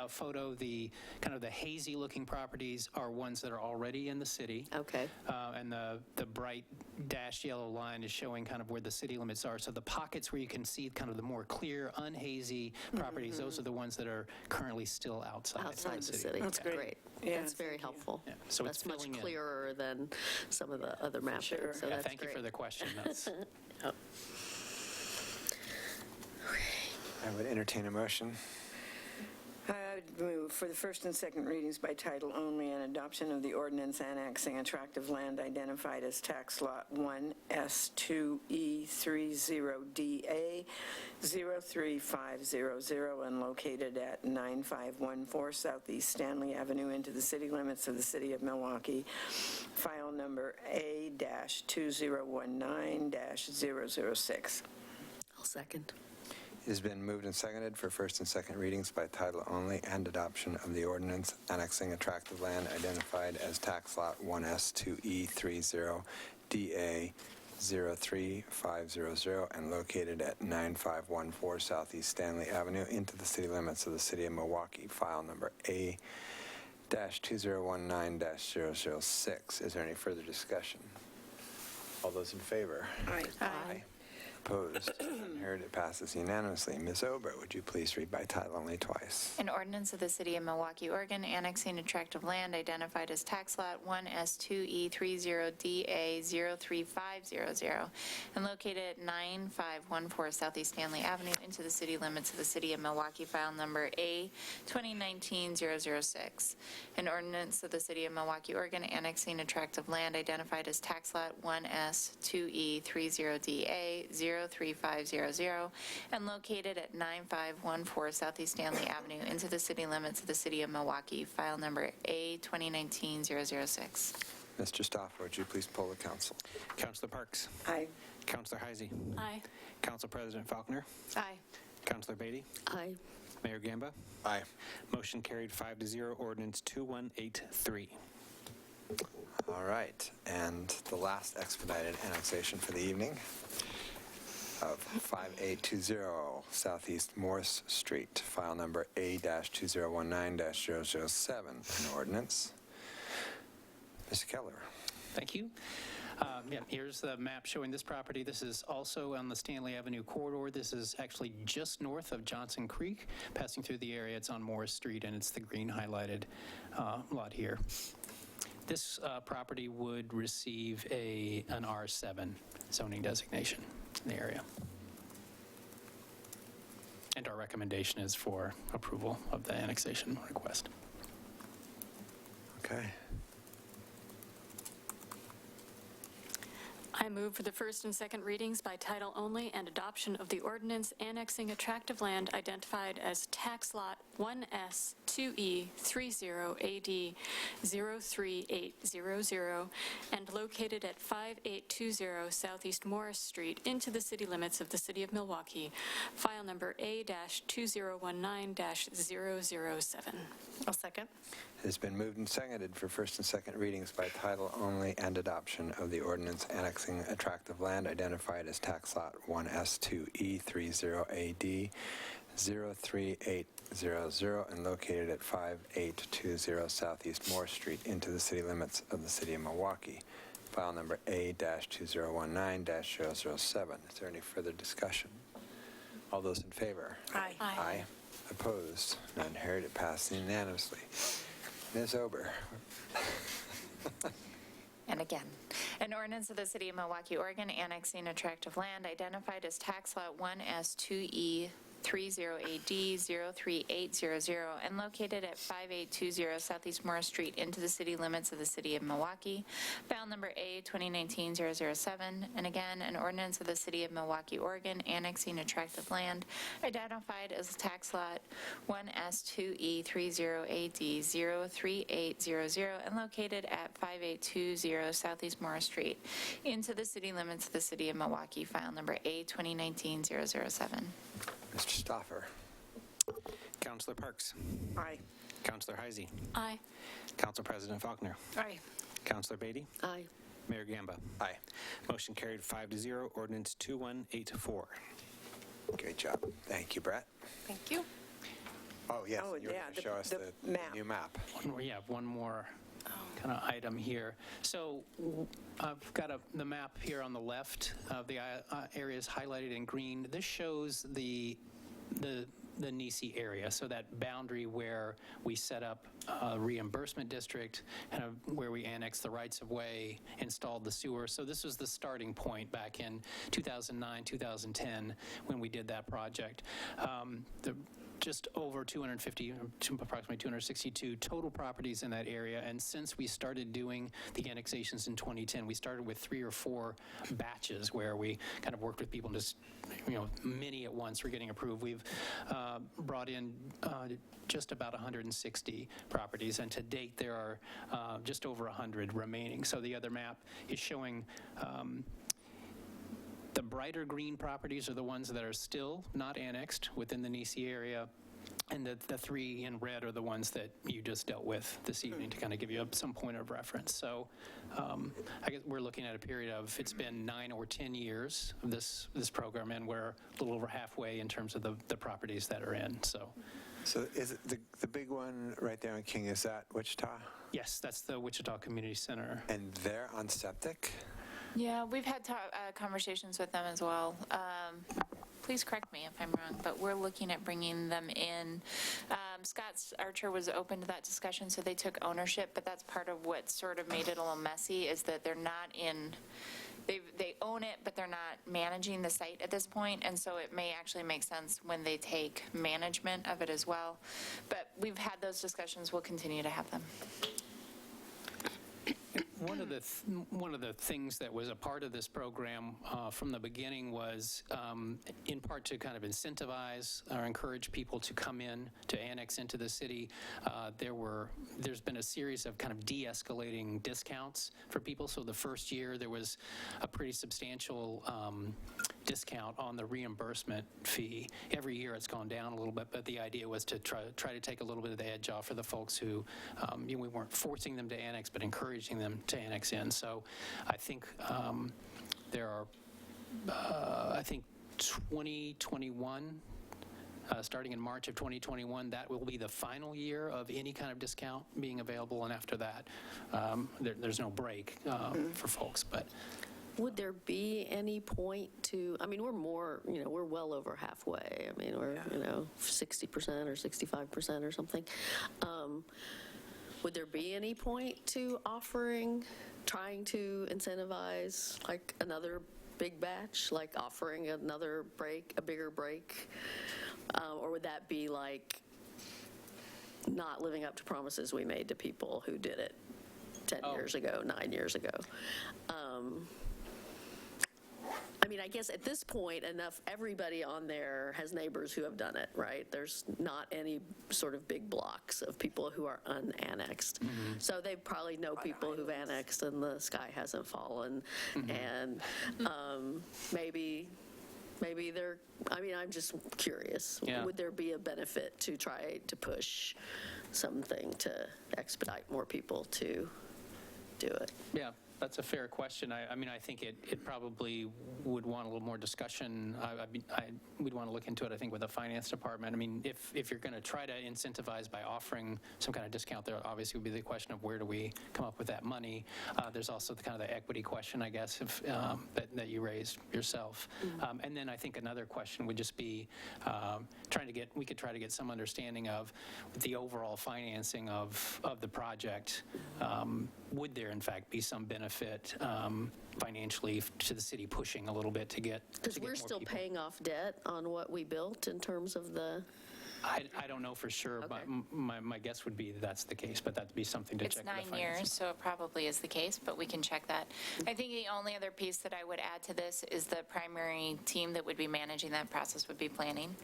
photo, the kind of the hazy looking properties are ones that are already in the city. Okay. And the bright dashed yellow line is showing kind of where the city limits are. So the pockets where you can see kind of the more clear, unhazy properties, those are the ones that are currently still outside Outside of the city. That's Great. Yeah, That's very helpful. Yeah, so it's That's much filling in. clearer than some of the other mapping. Sure. So Yeah, that's thank you great. for the question. That's, I would entertain a motion. I would move for the first and second readings by title only and adoption of the ordinance annexing a tract of land identified as tax lot 1S2E30DA 03500 and located at 9514 Southeast Stanley Avenue into the city limits of the city of Milwaukie. File number A-2019-006. I'll second. It has been moved and seconded for first and second readings by title only and adoption of the ordinance annexing a tract of land identified as tax lot 1S2E30DA 03500 and located at 9514 Southeast Stanley Avenue into the city limits of the city of Milwaukie, file number A-2019-006. Is there any further discussion? All those in favor? Aye. Opposed? None heard. It passes unanimously. Ms. Ober, would you please read by title only twice? An ordinance of the City of Milwaukie, Oregon, annexing a tract of land identified as tax lot 1S2E30DA 03500 and located at 9514 Southeast Stanley Avenue into the city limits of the City of Milwaukie, file number A-2019-006. An ordinance of the City of Milwaukie, Oregon, annexing a tract of land identified as tax lot 1S2E30DA 03500 and located at 9514 Southeast Stanley Avenue into the city limits of the City of Milwaukie, file number A-2019-006. Mr. Stoffer, would you please poll the council? Councilor Parks. Aye. Councilor Heisey. Aye. Council President Faulkner. Aye. Councilor Beatty. Aye. Mayor Gamba. Aye. Motion carried 5-0, ordinance 2183. All right, and the last expedited annexation for the evening of 5820 Southeast Morris Street, file number A-2019-007, an ordinance. Mr. Keller. thank you. Yeah, here's the map showing this property. This is also on the Stanley Avenue corridor. This is actually just north of Johnson Creek, passing through the area. It's on Morris Street, and it's the green highlighted lot here. This property would receive an R7 zoning designation in the area. And our recommendation is for approval of the annexation request. Okay. I move for the first and second readings by title only and adoption of the ordinance annexing a tract of land identified as tax lot 1S2E30AD 03800 and located at 5820 Southeast Morris Street into the city limits of the City of Milwaukie, file number A-2019-007. I'll second. It has been moved and seconded for first and second readings by title only and adoption of the ordinance annexing a tract of land identified as tax lot 1S2E30AD 03800 and located at 5820 Southeast Moore Street into the city limits of the City of Milwaukie, file number A-2019-007. Is there any further discussion? All those in favor? Aye. Aye. Opposed? None heard. It passed unanimously. Ms. Ober. And again, an ordinance of the City of Milwaukie, Oregon, annexing a tract of land identified as tax lot 1S2E30AD 03800 and located at 5820 Southeast Morris Street into the city limits of the City of Milwaukie, file number A-2019-007, and again, an ordinance of the City of Milwaukie, Oregon, annexing a tract of land identified as tax lot 1S2E30AD 03800 and located at 5820 Southeast Morris Street into the city limits of the City of Milwaukie, file number A-2019-007. Mr. Stoffer. Counselor Parks. Aye. Counselor Heisey. Aye. Council President Faulkner. Aye. Counselor Beatty. Aye. Mayor Gamba. Aye. Motion carried 5-0. Ordinance 2184. Great job. Thank you, Brett. Thank you. Oh, yes, Oh, you were yeah, going to show us the the map. new map. One more kind of item here. So I've got the map here on the left of the areas highlighted in green. This shows the Nisi area, so that boundary where we set up a reimbursement district, kind of where we annexed the rights-of-way, installed the sewer. So this was the starting point back in 2009, 2010, when we did that project. Just over 250, approximately 262 total properties in that area. And since we started doing the annexations in 2010, we started with 3 or 4 batches where we kind of worked with people and just, many at once were getting approved. We've brought in just about 160 properties, and to date there are just over 100 remaining. So the other map is showing the brighter green properties are the ones that are still not annexed within the Nisi area, and the 3 in red are the ones that you just dealt with this evening to kind of give you some point of reference. So I guess we're looking at a period of, it's been 9 or 10 years of this program, and we're a little over halfway in terms of the properties that are in. So is it the big one right there in King, is that Wichita? yes, that's the Wichita Community Center. And they're on septic? Yeah, we've had conversations with them as well. Please correct me if I'm wrong, but we're looking at bringing them in. Scott Archer was open to that discussion, so they took ownership, but that's part of what sort of made it a little messy, is that they're not in, they own it, but they're not managing the site at this point, and so it may actually make sense when they take management of it as well. But we've had those discussions, we'll continue to have them. One of the things that was a part of this program from the beginning was in part to kind of incentivize or encourage people to come in to annex into the city. There's been a series of kind of de-escalating discounts for people. So the first year there was a pretty substantial discount on the reimbursement fee. Every year it's gone down a little bit, but the idea was to try to take a little bit of the edge off for the folks who we weren't forcing them to annex, but encouraging them to annex in. So I think there are, 2021, starting in March of 2021, that will be the final year of any kind of discount being available, and after that, there's no break for folks. But would there be any point to, I mean, we're more, we're well over halfway. I mean, we're, 60% or 65% or something. Would there be any point to trying to incentivize like another big batch, like offering another break, a bigger break? Or would that be like not living up to promises we made to people who did it 10 years ago, 9 years ago? I mean, I guess at this point, everybody on there has neighbors who have done it, right? There's not any sort of big blocks of people who are unannexed. Mm-hmm. So they probably know people who've annexed and the sky hasn't fallen. Mm-hmm. And maybe they're, I mean, I'm just curious. Yeah. Would there be a benefit to try to push something to expedite more people to do it? Yeah. That's a fair question. I mean, I think it probably would want a little more discussion. We'd want to look into it, I think, with the finance department. I mean, if you're going to try to incentivize by offering some kind of discount, there obviously would be the question of where do we come up with that money. There's also the kind of the equity question, I guess, that you raised yourself. Mm-hmm. And then I think another question would just be we could try to get some understanding of the overall financing of the project. Would there, in fact, be some benefit financially to the city pushing a little bit to get because we're still paying off debt on what we built in terms of the. I don't know for sure, okay. But my guess would be that's the case, but that'd be something to check. It's 9 years, so it probably is the case, but we can check that. I think the only other piece that I would add to this is the primary team that would be managing that process would be planning.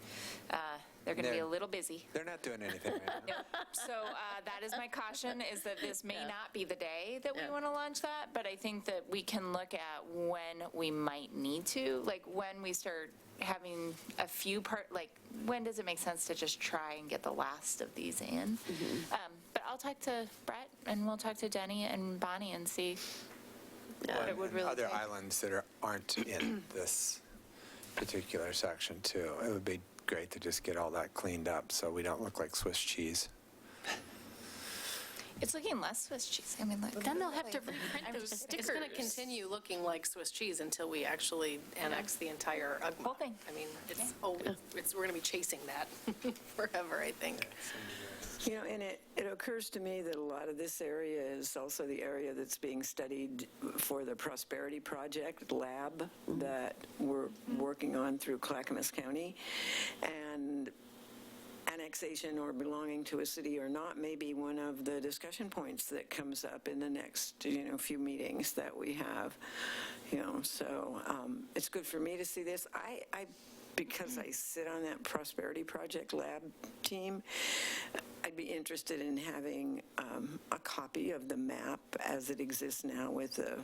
They're going to be Yeah. a little busy. They're not doing anything right now. So that is my caution, is that this may Yeah. not be the day that we Yeah. want to launch that, but I think that we can look at when we might need to, like when we start having a few when does it make sense to just try and get the last of these in? But I'll talk to Brett, and we'll talk to Denny and Bonnie and see what it would And really other take. islands that aren't in this particular section too. It would be great to just get all that cleaned up so we don't look like Swiss cheese. It's looking less Swiss cheese. I mean, look. Then they'll have to reprint those stickers. It's going to continue looking like Swiss cheese until we actually annex the entire UGMA. Whole thing. I mean, we're going to be chasing that forever, I think. You know, and it occurs to me that a lot of this area is also the area that's being studied for the Prosperity Project lab that we're working on through Clackamas County. And annexation or belonging to a city or not may be one of the discussion points that comes up in the next, few meetings that we have. So it's good for me to see this. Because I sit on that Prosperity Project lab team, I'd be interested in having a copy of the map as it exists now with the,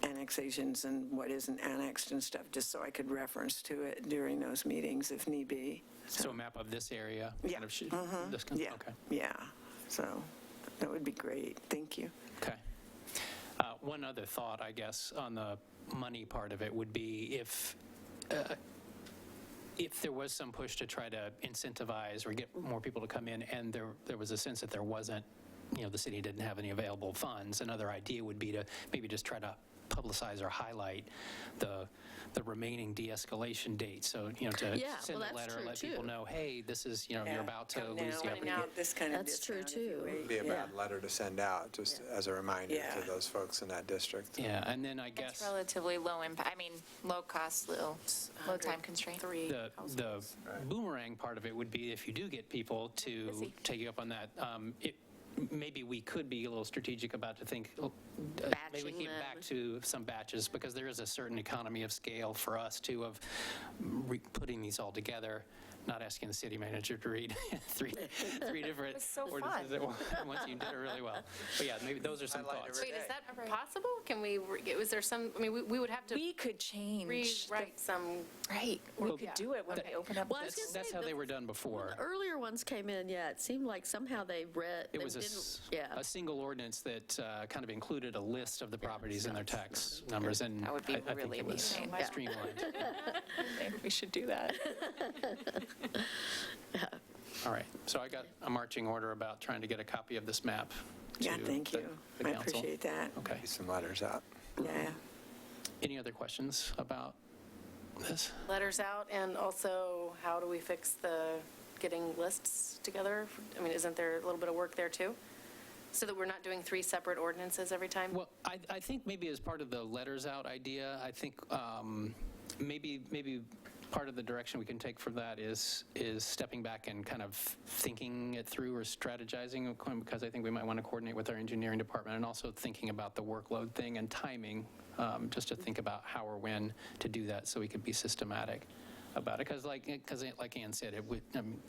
annexations and what isn't annexed and stuff, just so I could reference to it during those meetings if need be. So a map of this area? Yeah. Kind of this Yeah. Okay. Yeah. So that would be great. Thank you. Okay. One other thought, I guess, on the money part of it would be if there was some push to try to incentivize or get more people to come in, and there was a sense that there wasn't, the city didn't have any available funds, another idea would be to maybe just try to publicize or highlight the remaining de-escalation date. So, to Yeah, send well, a that's letter, true, let people too. know, hey, this is, you're about to Come lose the now, upper. now this kind of That's true, discount if you too. wait. It'd be a bad letter to send out, just as a reminder Yeah. to those folks in that district. Yeah, and then I It's guess relatively low impact, low cost, low time constraint. the boomerang part of it would be if you do get people to Busy. take you up on that, maybe we could be a little strategic about to think, maybe we Batching get them. back to some batches, because there is a certain economy of scale for us too of putting these all together, not asking the city manager to read three different was so ordinances fun. at once. You did it really well. But yeah, maybe those are some Highlight thoughts. every Wait, is day. that possible? Can we, was there some, we would have to We could change. rewrite some, Right. We Well, could do it when we open up. Well, I was gonna That's say, how the they were done before. earlier ones came in, it seemed like somehow they read. It they was didn't- a single ordinance that kind of included a list of the properties and their tax numbers, and That would be I think really it was amazing. streamlined. Maybe we should do that. All right, so I got a marching order about trying to get a copy of this map Yeah, to thank the- you. the I council. appreciate that. Okay. Get some letters out. Yeah. Any other questions about this? letters out, and also how do we fix the getting lists together? I mean, isn't there a little bit of work there too? So that we're not doing 3 separate ordinances every time? Well, I think maybe as part of the letters out idea, I think maybe part of the direction we can take from that is stepping back and kind of thinking it through or strategizing, because I think we might want to coordinate with our engineering department, and also thinking about the workload thing and timing, just to think about how or when to do that so we could be systematic about it. Because like Ann said,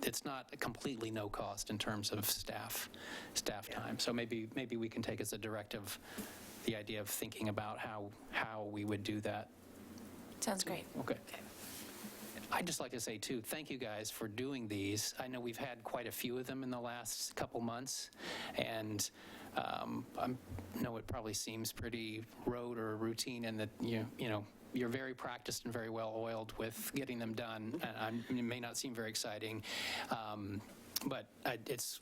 it's not completely no cost in terms of staff time. So maybe we can take as a directive the idea of thinking about how we would do that. Sounds great. Okay. I'd just like to say, too, thank you guys for doing these. I know we've had quite a few of them in the last couple months, and I know it probably seems pretty rote or routine, and that you're very practiced and very well oiled with getting them done. And it may not seem very exciting, but it's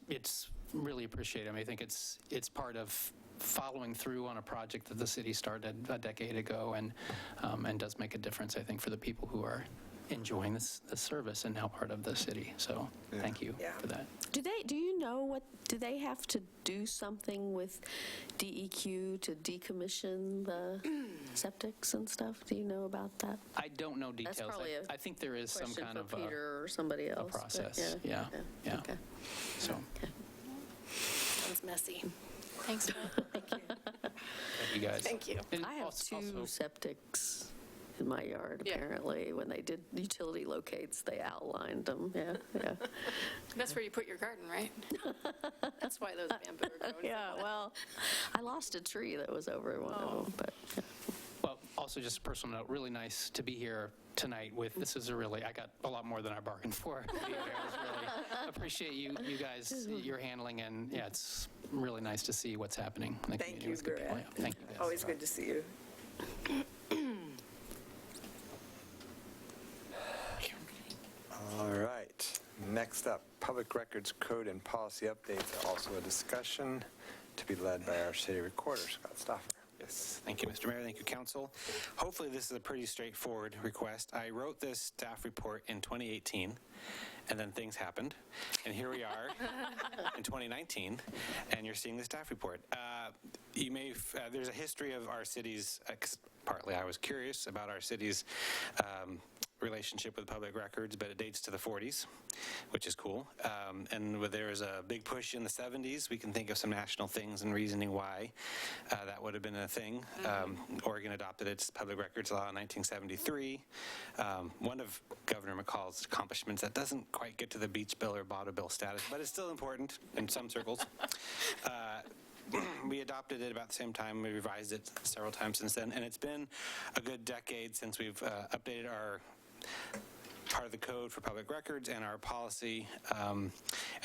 really appreciated. I mean, I think it's part of following through on a project that the city started a decade ago, and does make a difference, I think, for the people who are enjoying this service and now part of the city. So thank you for that. Do you know do they have to do something with DEQ to decommission the septics and stuff? Do you know about that? I don't know details. That's probably I think there is some Question kind for of Peter or somebody else. but process. Yeah. Okay. So Sounds messy. Thanks, Brett. Thank you. thank you guys. Thank you. And I have also- 2 septics in my yard, Yeah. apparently. When they did utility locates, they outlined them, yeah, yeah. That's where you put your garden, right? That's why those bamboo are growing. Yeah, well, I lost a tree that was over one of them, but, yeah. Well, also just a personal note, really nice to be here tonight with, this is a really, I got a lot more than I bargained for. I really appreciate you guys, your handling, and yeah, it's really nice to see what's happening in the Thank community you, with good people. Brad. Yeah, thank you guys. Always good to see you. All right. Next up, Public Records Code and Policy Updates, also a discussion to be led by our city recorder, Scott Stoffer. Yes, thank you, Mr. Mayor, thank you, council. Hopefully, this is a pretty straightforward request. I wrote this staff report in 2018, and then things happened, and here we are in 2019, and you're seeing the staff report. There's a history of our city's, partly I was curious about our city's relationship with public records, but it dates to the 40s, which is cool. And there was a big push in the 70s. We can think of some national things and reasoning why that would have been a thing. Oregon adopted its public records law in 1973. One of Governor McCall's accomplishments that doesn't quite get to the Beach Bill or Bottle Bill status, but it's still important in some circles. We adopted it about the same time. We revised it several times since then, and it's been a good decade since we've updated our part of the code for public records and our policy. And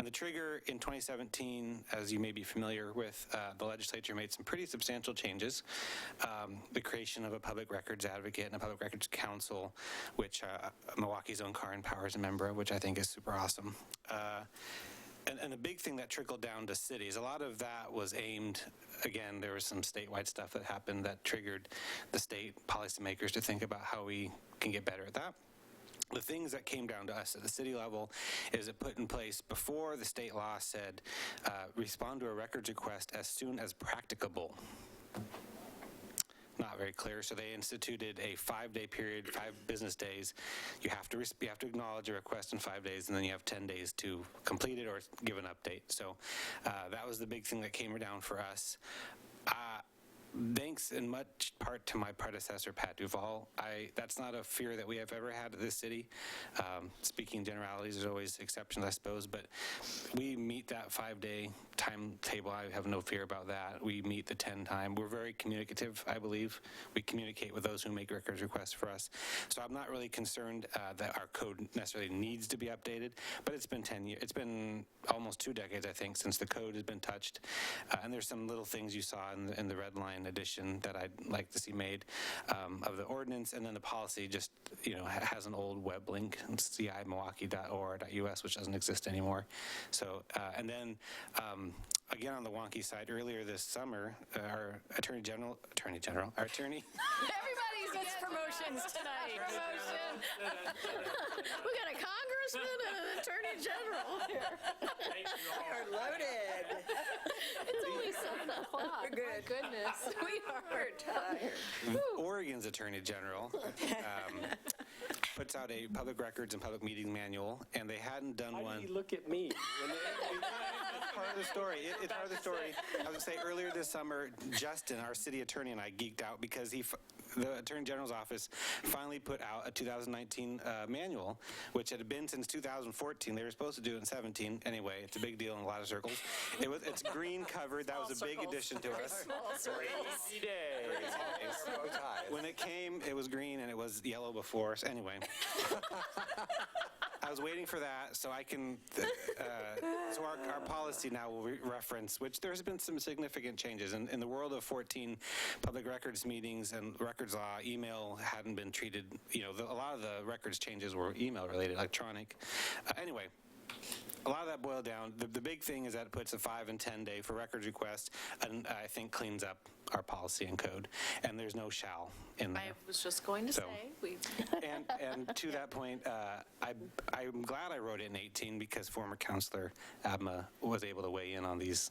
the trigger in 2017, as you may be familiar with, the legislature made some pretty substantial changes. The creation of a public records advocate and a public records council, which Milwaukee's own Karin Power is a member of, which I think is super awesome. And the big thing that trickled down to cities, a lot of that was aimed, again, there was some statewide stuff that happened that triggered the state policymakers to think about how we can get better at that. The things that came down to us at the city level is it put in place before the state law said, respond to a records request as soon as practicable. Not very clear, so they instituted a 5-day period, 5 business days. You have to acknowledge a request in 5 days, and then you have 10 days to complete it or give an update. So that was the big thing that came down for us. Thanks in much part to my predecessor, Pat Duvall. That's not a fear that we have ever had at this city. Speaking generalities, there's always exceptions, I suppose, but we meet that 5-day timetable. I have no fear about that. We meet the 10 time. We're very communicative, I believe. We communicate with those who make records requests for us. So I'm not really concerned that our code necessarily needs to be updated, but it's been 10 years. It's been almost 2 decades, I think, since the code has been touched. And there's some little things you saw in the red line edition that I'd like to see made of the ordinance, and then the policy just has an old web link, ci.milwaukee.or.us, which doesn't exist anymore. So and then again on the wonky side, earlier this summer, our attorney general. Everybody gets promotions tonight. We got a congressman and an attorney general here. Are loaded. It's only 7 o'clock. We're good. Goodness, we are tired. Oregon's attorney general puts out a public records and public meeting manual, and they hadn't done Why one. did he look at me? It's part of the story. It's part of the story. I was going to say, earlier this summer, Justin, our city attorney, and I geeked out because the Attorney General's office finally put out a 2019 manual, which had been since 2014. They were supposed to do it in 17. Anyway, it's a big deal in a lot of circles. It's green covered. That was a big addition to us. When it came, it was green and it was yellow before. So anyway. I was waiting for that so I can, so our policy now will reference, which there's been some significant changes. In the world of 14 public records meetings and records law, email hadn't been treated, a lot of the records changes were email related, electronic. Anyway. A lot of that boiled down. The big thing is that it puts a 5 and 10 day for records request, and I think cleans up our policy and code. And there's no shall in there. I was just going to say, And to that point, I'm glad I wrote it in 18 because former counselor Abma was able to weigh in on these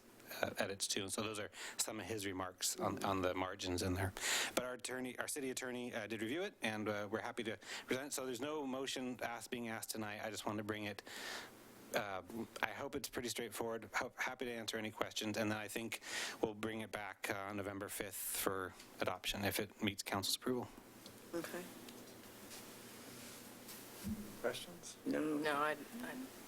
edits too. And so those are some of his remarks on the margins in there. But our city attorney did review it, and we're happy to present it. So there's no motion being asked tonight. I just wanted to bring it. I hope it's pretty straightforward. Happy to answer any questions, and then I think we'll bring it back on November 5th for adoption if it meets council's approval. Okay. questions? No, No, I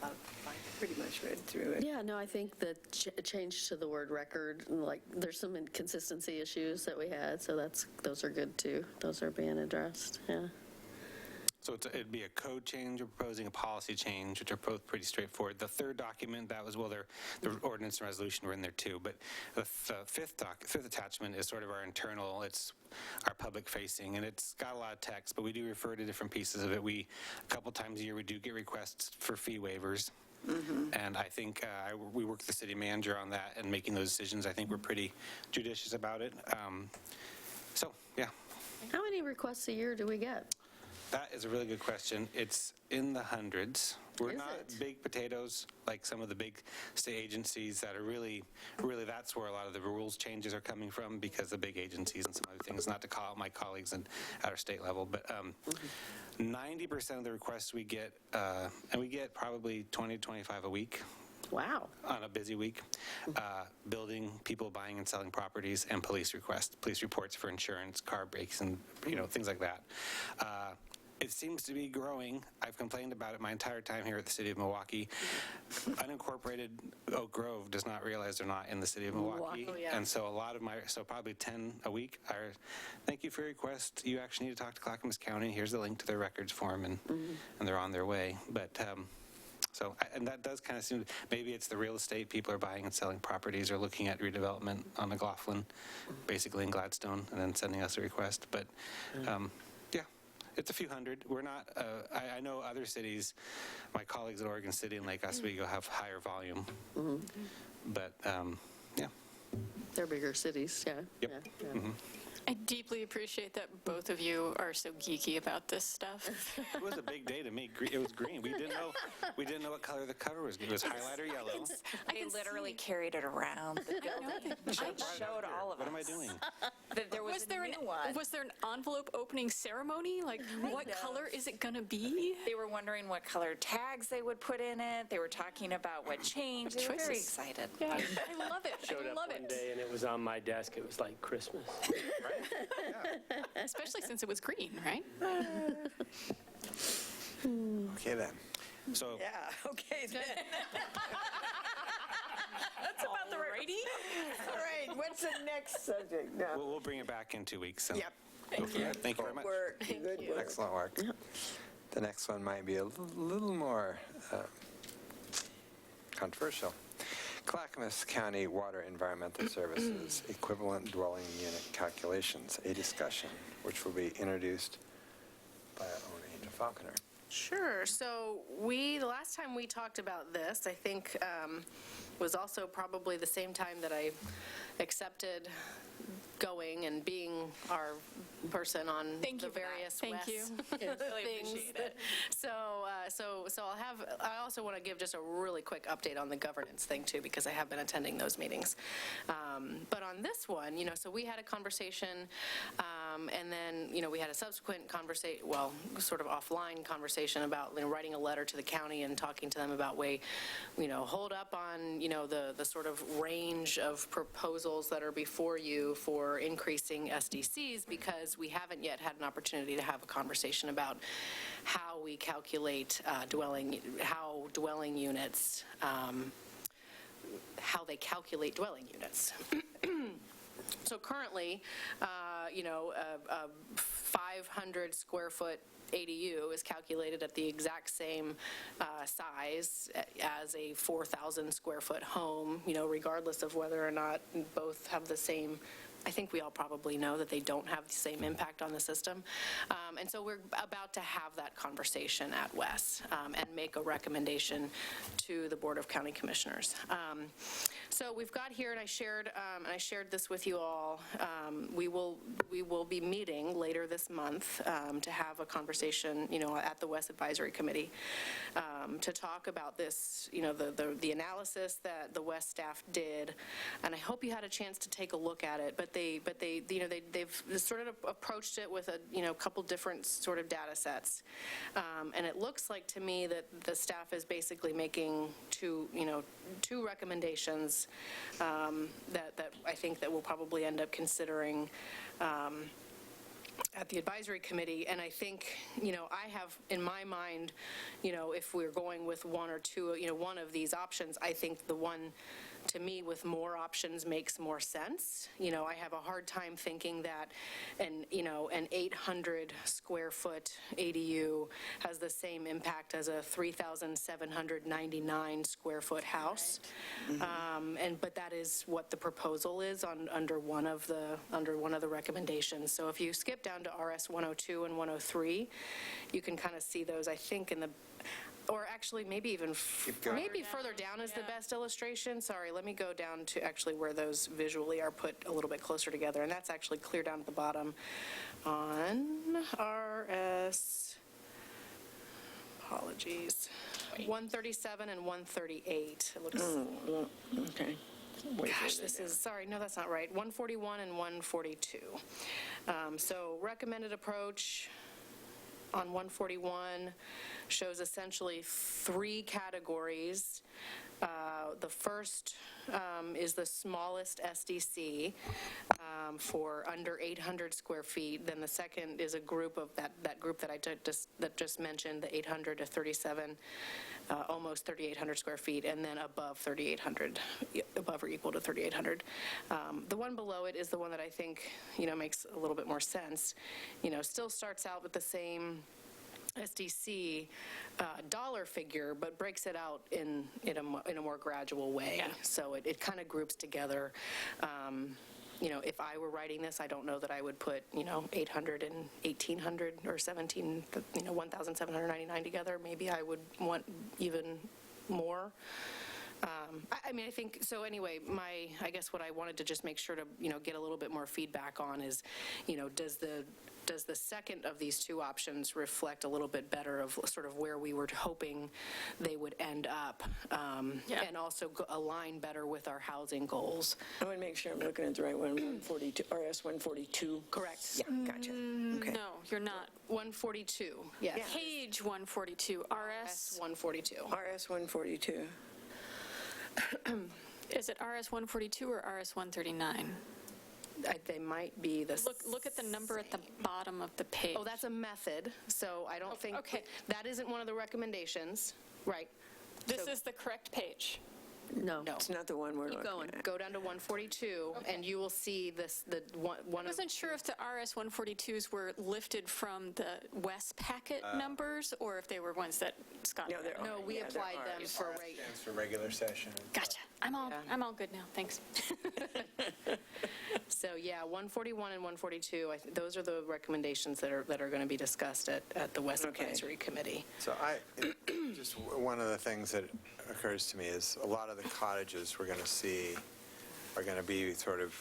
thought, fine. pretty much read through it. Yeah, no, I think the change to the word record, like, there's some inconsistency issues that we had, so those are good too. Those are being addressed, yeah. So it'd be a code change, or proposing a policy change, which are both pretty straightforward. The third document, that was, well, the ordinance and resolution were in there too, but the fifth attachment is sort of our internal, it's our public facing, and it's got a lot of text, but we do refer to different pieces of it. A couple times a year, we do get requests for fee waivers. And I think we work with the city manager on that and making those decisions. I think we're pretty judicious about it. So, yeah. How many requests a year do we get? That is a really good question. It's in the hundreds. We're Is not it? big potatoes like some of the big state agencies that are really, that's where a lot of the rules changes are coming from, because the big agencies and some other things, not to call out my colleagues at our state level, but 90% of the requests we get, and we get probably 20 to 25 a week, Wow. on a busy week, building, people buying and selling properties, and police requests, police reports for insurance, car breaks, and things like that. It seems to be growing. I've complained about it my entire time here at the city of Milwaukie. Unincorporated Oak Grove does not realize they're not in the city of Milwaukie. Oh, yeah. And so a lot of so probably 10 a week are, thank you for your request. You actually need to talk to Clackamas County. Here's the link to their records form, and they're on their way. But, and that does kind of seem, maybe it's the real estate, people are buying and selling properties or looking at redevelopment on McLaughlin, basically in Gladstone, and then sending us a request. But yeah, it's a few hundred. We're not, I know other cities, my colleagues at Oregon City and Lake Oswego have higher volume. But yeah. They're bigger cities, yeah. Yep. Yeah, yeah. I deeply appreciate that both of you are so geeky about this stuff. It was a big day to me. It was green. We didn't know what color the cover was. It was highlighter yellow. They literally carried it around the building. I showed all of us. What am I doing? That there was a new one. Was there an envelope opening ceremony? Like, what color is it gonna be? They were wondering what color tags they would put in it. They were talking about what changed. They were very Choices. excited. Yeah, I love it. Showed I up love one it. day and it was on my desk. It was like Christmas. Especially since it was green, right? Okay, then. So Yeah, okay then. That's about the righty. All right, what's the next subject now? we'll bring it back in 2 weeks. And Yep. go from there. Thank you very much. Work, good work. Excellent work. The next one might be a little more controversial. Clackamas County Water Environmental Services Equivalent Dwelling Unit Calculations, a discussion which will be introduced by our own Angel Falconer. Sure. So the last time we talked about this, I think, was also probably the same time that I accepted going and being our person on Thank the you for that. various Thank West you. really appreciate it. So I also want to give just a really quick update on the governance thing too, because I have been attending those meetings. But on this one, so we had a conversation, and then, we had a subsequent conversation, well, sort of offline conversation about writing a letter to the county and talking to them about hold up on, the sort of range of proposals that are before you for increasing SDCs, because we haven't yet had an opportunity to have a conversation about how we calculate dwelling units, how they calculate dwelling units. So currently, a 500 square foot ADU is calculated at the exact same size as a 4,000 square foot home, regardless of whether or not both have the same. I think we all probably know that they don't have the same impact on the system. And so we're about to have that conversation at WES and make a recommendation to the Board of County Commissioners. So we've got here, and I shared this with you all, we will be meeting later this month to have a conversation, at the WES Advisory Committee to talk about this, the analysis that the WES staff did. And I hope you had a chance to take a look at it, but they've sort of approached it with a couple different sort of data sets. And it looks like to me that the staff is basically making two recommendations that I think that we'll probably end up considering at the advisory committee, and I think, I have in my mind, if we're going with one or two, one of these options, I think the one, to me, with more options makes more sense. I have a hard time thinking that an 800 square foot ADU has the same impact as a 3,799 square foot house. But that is what the proposal is under one of the recommendations. So if you skip down to RS 102 and 103, you can kind of see those, I think, or actually maybe even further down is the best illustration. Sorry, let me go down to actually where those visually are put a little bit closer together, and that's actually clear down at the bottom on RS, apologies, 137 and 138. It looks, Okay. gosh, this is, sorry, no, that's not right, 141 and 142. So recommended approach on 141 shows essentially 3 categories. The first is the smallest SDC for under 800 square feet. Then the second is a group of that group that I just mentioned, the 800 to 37, almost 3,800 square feet, and then above 3,800, above or equal to 3,800. The one below it is the one that I think makes a little bit more sense. Still starts out with the same SDC dollar figure, but breaks it out in a more gradual way. Yeah. So it kind of groups together. If I were writing this, I don't know that I would put 800 and 1,800 or 1,799 together. Maybe I would want even more. I think, so anyway, I guess what I wanted to just make sure to, get a little bit more feedback on is, does the second of these two options reflect a little bit better of sort of where we were hoping they would end up, and also align better with our housing goals? I want to make sure I'm looking at the right one, 142, RS 142. Correct. Yeah, gotcha. Okay. No, you're not. 142, yes. Yeah. Page 142, RS. 142. RS 142. Is it RS 142 or RS 139? They might be the Look at the number at the bottom of the page. Oh, that's a method, so I don't think, okay. that isn't one of the recommendations, right? This So- is the correct page. No. No. It's not the one we're Keep looking going. at. Go down to 142, and you will see this, the one I of, wasn't sure if the RS 142s were lifted from the West packet numbers, or if they were ones that Scott. No, they're no, we yeah, they're applied them ours. for rate. Stands for regular session. Gotcha. I'm all good now. Thanks. So, 141 and 142, those are the recommendations that are going to be discussed at the West Okay. Advisory Committee. So just one of the things that occurs to me is a lot of the cottages we're going to see are going to be sort of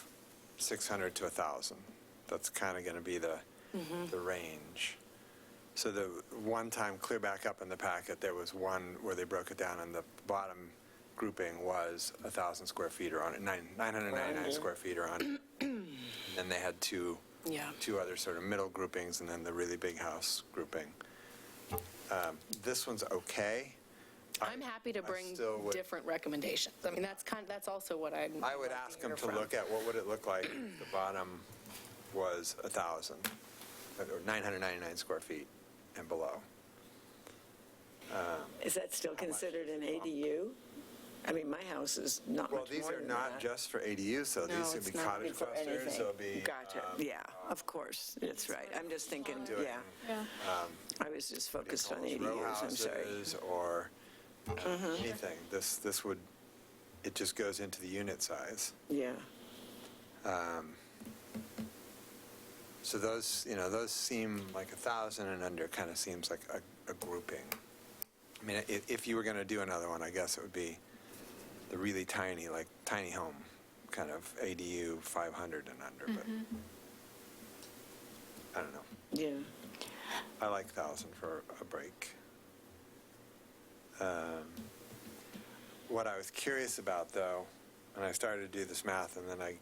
600 to 1,000. That's kind of going to be the range. So the one time clear back up in the packet, there was one where they broke it down, and the bottom grouping was 1,000 square feet or on it, 999 square feet or on it. And then they had two other sort of middle groupings, and then the really big house grouping. This one's okay. I'm happy to bring still would- different recommendations. I mean, that's also what I would ask them to look at what would it look like if the bottom was 1,000 or 999 square feet and below. Is that still considered an ADU? I mean, my house is not Well, much these more are than not that. just for ADUs, so No, these could it's be not. cottage For clusters, anything. there'll be. Gotcha, yeah, of course, that's right. I'm just thinking, Do it. yeah. I was just focused on almost row ADUs, I'm sorry. houses or anything. This would, it just goes into the unit size. Yeah, So those, those seem like 1,000 and under kind of seems like a grouping. I mean, if you were going to do another one, I guess it would be the really tiny, like tiny home kind of ADU 500 and under, but I don't know. yeah. I like 1,000 for a break. What I was curious about, though, when I started to do this math, and then I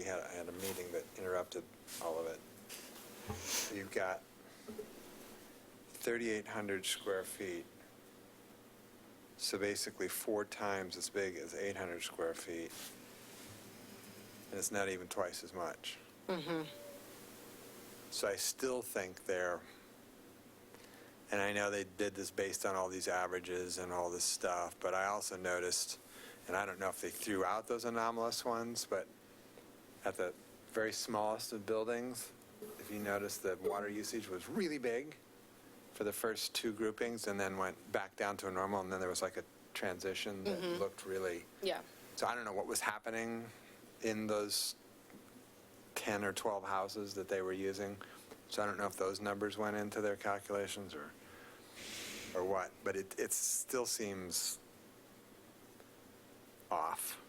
had a meeting that interrupted all of it. You've got 3,800 square feet, so basically 4 times as big as 800 square feet, and it's not even twice as much. So I still think they're, and I know they did this based on all these averages and all this stuff, but I also noticed, and I don't know if they threw out those anomalous ones, but at the very smallest of buildings, if you notice, the water usage was really big for the first two groupings and then went back down to a normal, and then there was like a transition that looked really, Yeah. so I don't know what was happening in those 10 or 12 houses that they were using. So I don't know if those numbers went into their calculations or what, but it still seems off.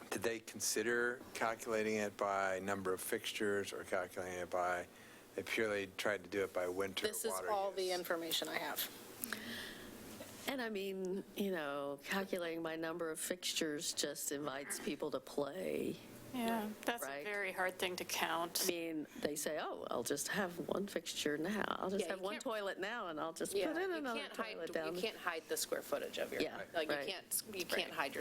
Did they consider calculating it by number of fixtures or calculating it by, they purely tried to do it by winter water This is all the use? information I have. And I mean, calculating by number of fixtures just invites people to play. Yeah, that's Right. a very hard thing to count. I mean, they say, oh, I'll just have one fixture now. I'll just Yeah, have you one can't- toilet now, and I'll just Yeah, put in you another can't toilet down. You can't hide the square footage of your, Yeah, like, right. you can't hide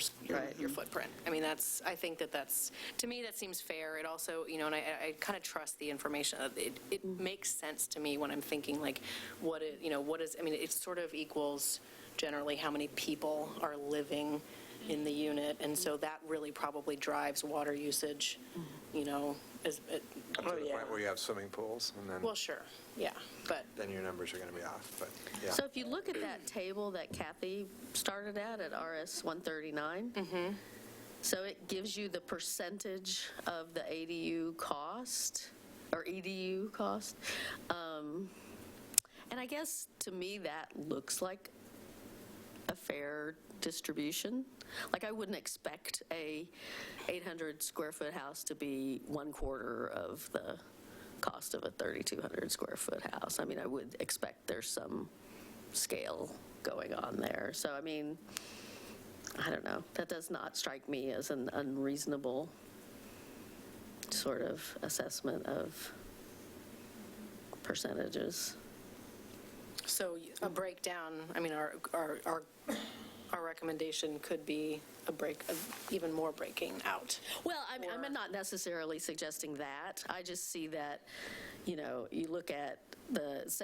your footprint. I mean, I think that's, to me, that seems fair. It also, and I kind of trust the information. It makes sense to me when I'm thinking, like, what is, I mean, it sort of equals generally how many people are living in the unit, and so that really probably drives water usage, as, Up to the point where you have swimming pools, and then, well, sure, yeah, but, then your numbers are going to be off, but, yeah. So if you look at that table that Kathy started at RS 139, so it gives you the percentage of the ADU cost, or EDU cost. And I guess, to me, that looks like a fair distribution. Like, I wouldn't expect a 800 square foot house to be 1/4 of the cost of a 3,200 square foot house. I mean, I would expect there's some scale going on there. So, I mean, I don't know. That does not strike me as an unreasonable sort of assessment of percentages. so a breakdown, I mean, our recommendation could be even more breaking out. Well, I'm not necessarily suggesting that. I just see that, you look at this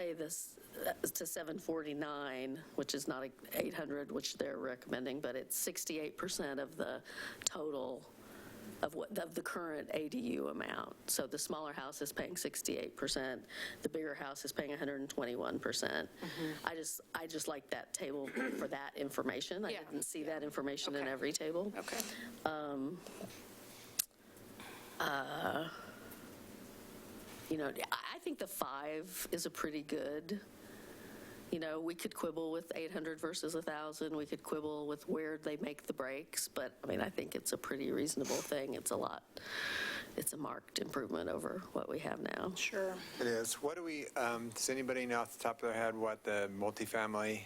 to 749, which is not 800, which they're recommending, but it's 68% of the total of the current ADU amount. So the smaller house is paying 68%, the bigger house is paying 121%. I just like that table for that information. I Yeah. didn't see that information in Okay. every table. Okay. I think the 5 is a pretty good, we could quibble with 800 versus 1,000. We could quibble with where they make the breaks, but I mean, I think it's a pretty reasonable thing. It's a marked improvement over what we have now. Sure. It is. What do we, does anybody know off the top of their head what the multifamily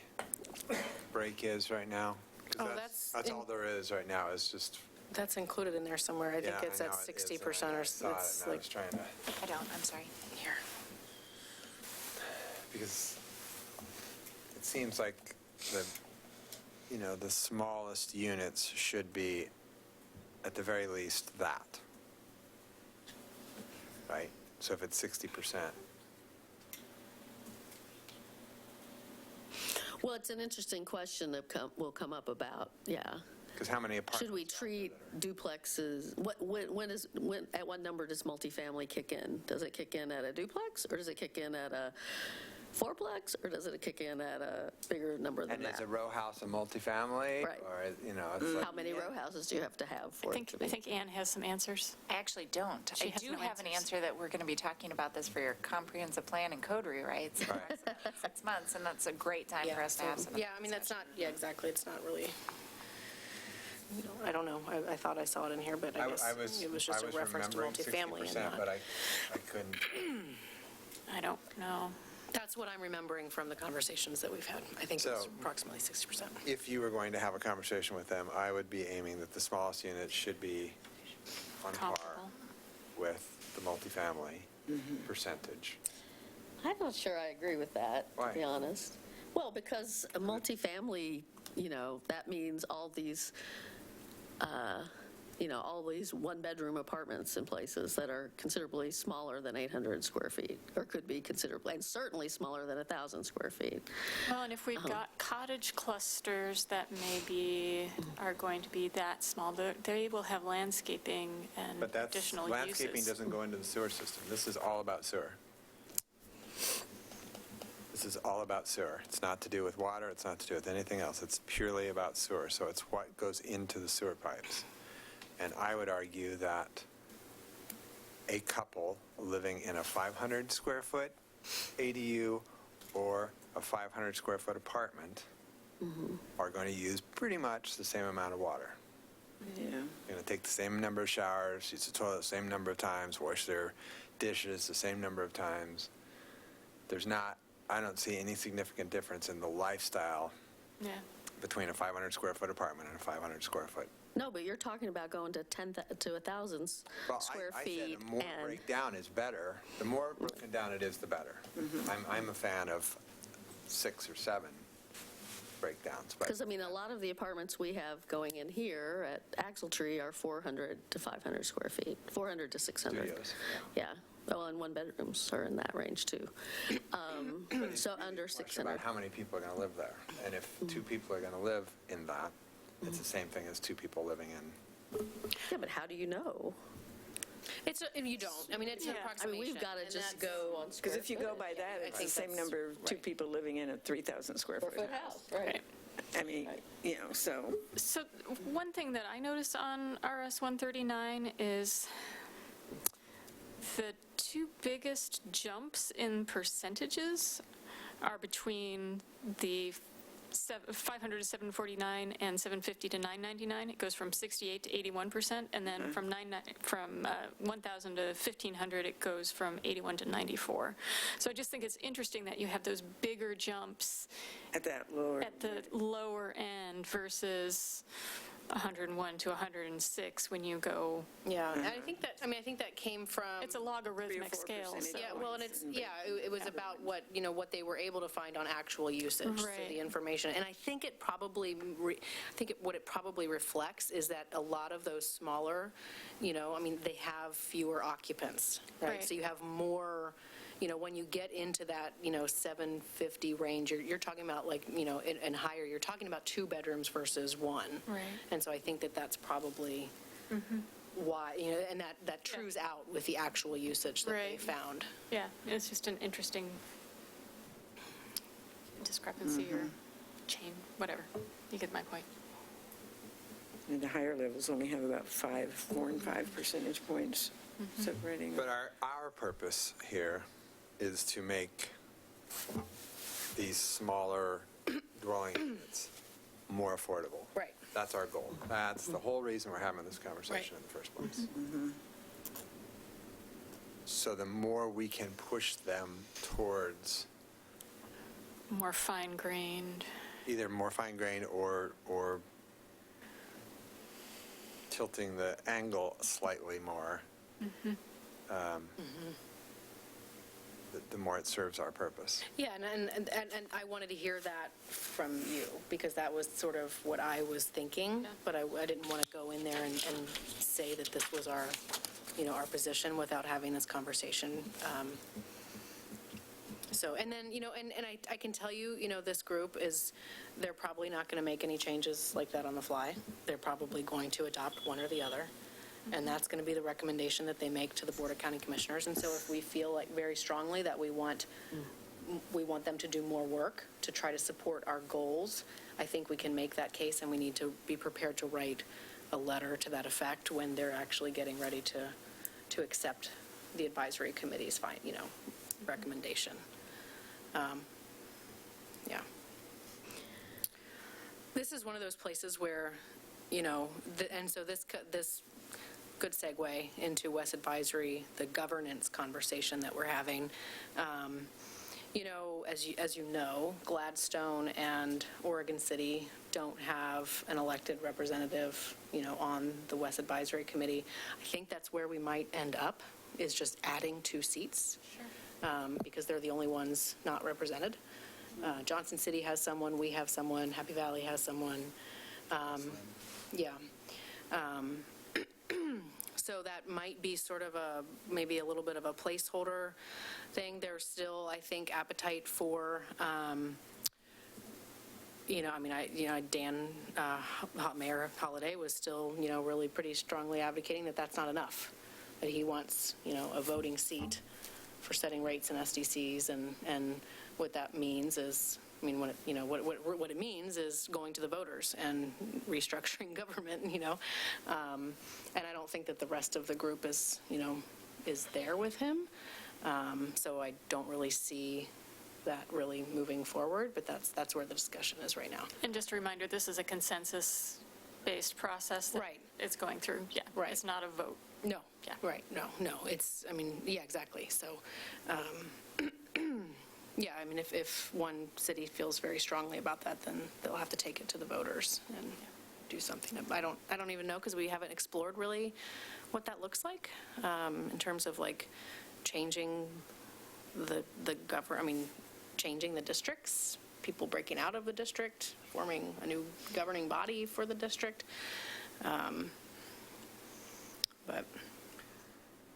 break is right now? 'Cause Oh, that's all there is right now, is just, That's included in there somewhere. I think yeah, it's I at know it is, 60% and or I saw it, it's and I like, was trying to, I don't, I'm sorry. here. because it seems like the smallest units should be, at the very least, that. Right? So if it's 60%. Well, it's an interesting question that will come up about, yeah. Because how many apartments? Should we treat duplexes, at what number does multifamily kick in? Does it kick in at a duplex, or does it kick in at a fourplex, or does it kick in at a bigger number than And that? is a row house a multifamily? Right. Or, it's like. How many row houses do you have to have for it to be? I think Anne has some answers. I actually don't. She I has do no have an answers. answer that we're going to be talking about this for your comprehensive plan and code rewrites in Right. 6 months, and that's a great time for us to have some. Yeah, I mean, that's not, yeah, exactly, it's not really, I don't know, I thought I saw it in here, but I guess it was just a reference to multifamily. And 60%, not- but I couldn't. I don't know. That's what I'm remembering from the conversations that we've had. I think it was So- approximately 60%. If you were going to have a conversation with them, I would be aiming that the smallest unit should be on par Comparable. with the multifamily percentage. I'm not sure I agree with that, Why? to be honest. Well, because a multifamily, that means all these all these one-bedroom apartments in places that are considerably smaller than 800 square feet, or could be considerably, and certainly smaller than 1,000 square feet. Well, and if we've got cottage clusters that maybe are going to be that small, they will have landscaping and But that's, additional landscaping uses. doesn't go into the sewer system. This is all about sewer. This is all about sewer. It's not to do with water, it's not to do with anything else. It's purely about sewer, so it's what goes into the sewer pipes. And I would argue that a couple living in a 500 square foot ADU or a 500 square foot apartment are going to use pretty much the same amount of water. Yeah. They're going to take the same number of showers, use the toilet the same number of times, wash their dishes the same number of times. I don't see any significant difference in the lifestyle Yeah. between a 500 square foot apartment and a 500 square foot. No, but you're talking about going to 1,000 Well, square I feet. said the more and breakdown is better. The more broken down it is, the better. I'm a fan of 6 or 7 breakdowns, but Because, a lot of the apartments we have going in here at Axletree are 400 to 500 square feet, 400 to 600. studios. Yeah, well, and one-bedrooms are in that range, too. So under Question 600. about how many people are going to live there. And if 2 people are going to live in that, it's the same thing as 2 people living in. Yeah, but how do you know? You don't. It's an Yeah. approximation. We've got to and just that's- go on square Because if you go by that, it's the think same that's number of 2 right. people living in a 3,000 square foot house. right. So. So one thing that I noticed on RS 139 is the 2 biggest jumps in percentages are between the 500 to 749 and 750 to 999. It goes from 68 to 81%, and then from 1,000 to 1,500, it goes from 81 to 94. So I just think it's interesting that you have those bigger jumps At that lower. at the lower end versus 101 to 106 when you go. Yeah, and I think that came from. It's a logarithmic 3 or 4 scale. percentage So. Yeah, well, and it was about what they were able to find on actual usage, so Right. the information. And I think what it probably reflects is that a lot of those smaller, they have fewer occupants, right? Right. So you have more, when you get into that, 750 range, you're talking about and higher, you're talking about 2 bedrooms versus 1. Right. And so I think that that's probably why, and that trues out with the actual usage that they Right. found. Yeah, it's just an interesting discrepancy or chain, whatever. You get my point. And the higher levels only have about 4 and 5 percentage points separating. But our purpose here is to make these smaller dwelling units more affordable. Right. That's our goal. That's the whole reason we're having this conversation in the first place. So the more we can push them towards More fine-grained. either more fine-grained or tilting the angle slightly more, the more it serves our purpose. Yeah, and I wanted to hear that from you, because that was sort of what I was thinking, but I didn't want to go in there and say that this was our position without having this conversation. So, and then, and I can tell you, this group they're probably not going to make any changes like that on the fly. They're probably going to adopt one or the other. And that's going to be the recommendation that they make to the Board of County Commissioners. And so if we feel like very strongly that we want them to do more work to try to support our goals, I think we can make that case, and we need to be prepared to write a letter to that effect when they're actually getting ready to accept the advisory committee's recommendation. Yeah. This is one of those places where, and so this good segue into West Advisory, the governance conversation that we're having. As you know, Gladstone and Oregon City don't have an elected representative, on the West Advisory Committee. I think that's where we might end up, is just adding 2 seats. Sure. Because they're the only ones not represented. Johnson City has someone, we have someone, Happy Valley has someone. Yeah. that might be sort of maybe a little bit of a placeholder thing. There's still, I think, appetite for, Dan, Mayor Holliday was still, really pretty strongly advocating that that's not enough, that he wants, a voting seat for setting rates in SDCs, and what that means is, what it means is going to the voters and restructuring government, and I don't think that the rest of the group is there with him, so I don't really see that really moving forward, but that's where the discussion is right now. And just a reminder, this is a consensus-based process that Right. it's going through. Yeah. Right. It's not a vote. No. Yeah. Right, no, it's, yeah, exactly. So, yeah, if one city feels very strongly about that, then they'll have to take it to the voters and do something. I don't even know, because we haven't explored really what that looks like in terms of like changing changing the districts, people breaking out of the district, forming a new governing body for the district. But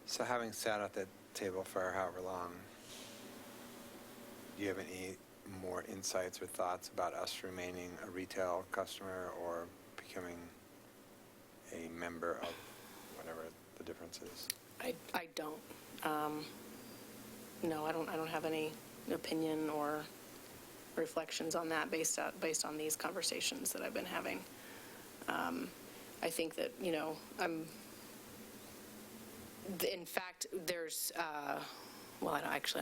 So having sat at the table for however long, do you have any more insights or thoughts about us remaining a retail customer or becoming a member of whatever the difference is? I don't. No, I don't have any opinion or reflections on that based on these conversations that I've been having. I think that, in fact, there's, I'm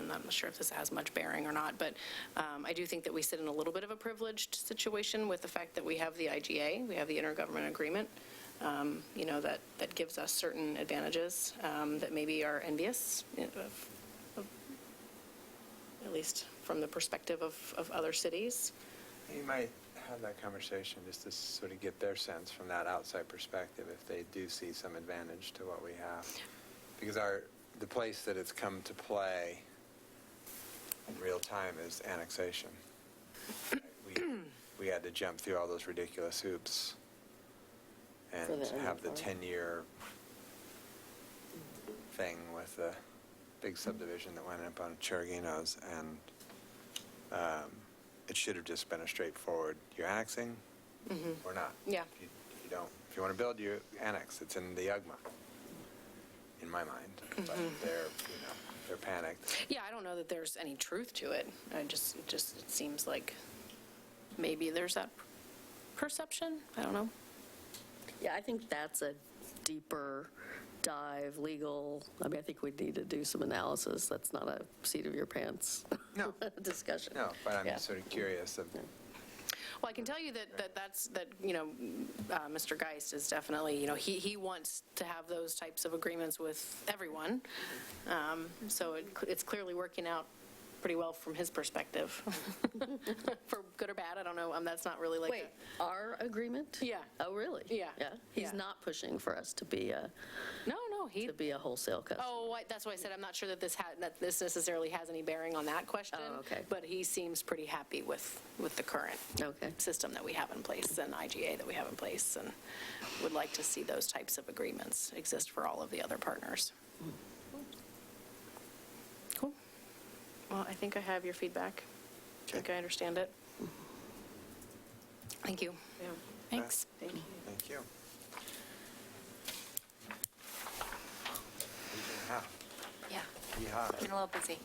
not sure if this has much bearing or not, but I do think that we sit in a little bit of a privileged situation with the fact that we have the IGA, we have the intergovernment agreement, that gives us certain advantages that maybe are envious, at least from the perspective of other cities. You might have that conversation just to sort of get their sense from that outside perspective if they do see some advantage to what we have. Because the place that it's come to play in real time is annexation. We had to jump through all those ridiculous hoops and For the have the NFR. 10-year thing with the big subdivision that went up on Chiragino's, and it should have just been a straightforward, you're annexing or not. Yeah. If you don't, if you want to build, you annex. It's in the UGMA, in my mind. But they're panicked. Yeah, I don't know that there's any truth to it. It seems like maybe there's that perception. I don't know. Yeah, I think that's a deeper dive, legal, I think we need to do some analysis. That's not a seat of your pants No. discussion. No, but I'm Yeah. just sort of curious of Well, I can tell you that Mr. Geist is definitely, he wants to have those types of agreements with everyone. So it's clearly working out pretty well from his perspective. For good or bad, I don't know. That's not really like Wait, our agreement? Yeah. Oh, really? Yeah. Yeah. He's Yeah. not pushing for us to be a wholesale customer. Oh, that's why I said I'm not sure that this necessarily has any bearing on that question. Oh, okay. But he seems pretty happy with the current system that we have in place and IGA that we have in place, and would like to see those types of agreements exist for all of the other partners. Cool. Well, I think I have your feedback. I think I understand it. Thank you. Yeah. Thanks. Thank you. Thank you. Yeah, Yeehaw. been a little busy.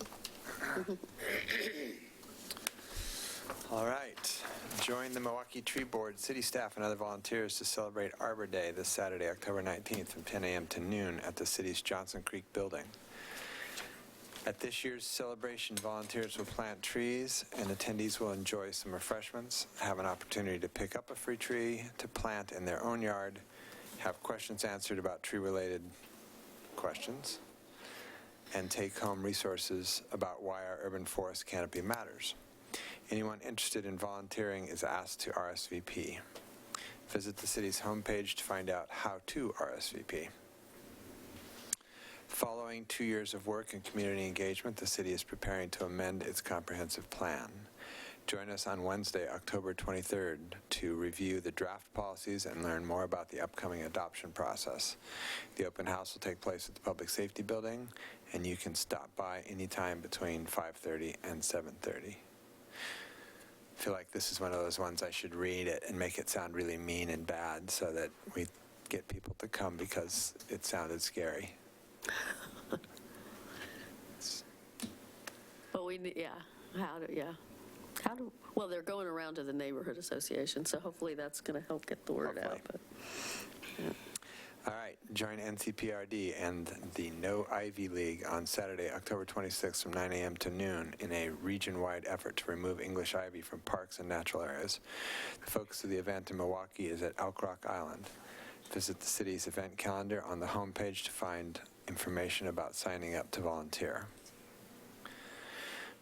All right. Join the Milwaukie Tree Board, city staff, and other volunteers to celebrate Arbor Day this Saturday, October 19th from 10 a.m. to noon at the city's Johnson Creek building. At this year's celebration, volunteers will plant trees, and attendees will enjoy some refreshments, have an opportunity to pick up a free tree to plant in their own yard, have questions answered about tree-related questions, and take home resources about why our urban forest canopy matters. Anyone interested in volunteering is asked to RSVP. Visit the city's homepage to find out how to RSVP. Following 2 years of work and community engagement, the city is preparing to amend its comprehensive plan. Join us on Wednesday, October 23rd, to review the draft policies and learn more about the upcoming adoption process. The open house will take place at the Public Safety Building, and you can stop by anytime between 5:30 and 7:30. I feel like this is one of those ones I should read it and make it sound really mean and bad so that we get people to come because it sounded scary. But well, they're going around to the neighborhood association, so hopefully that's going to help get the word out. Hopefully. But, All right, join NCPRD and the No Ivy League on Saturday, October 26th from 9 a.m. to noon in a region-wide effort to remove English ivy from parks and natural areas. The focus of the event in Milwaukie is at Elk Rock Island. Visit the city's event calendar on the homepage to find information about signing up to volunteer.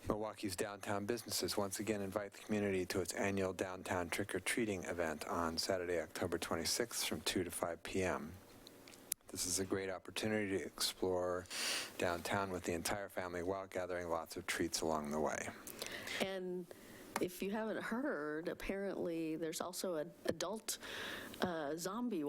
Milwaukee's downtown businesses once again invite the community to its annual downtown trick-or-treating event on Saturday, October 26th from 2 to 5 p.m. This is a great opportunity to explore downtown with the entire family while gathering lots of treats along the way. and if you haven't heard, apparently there's also an adult zombie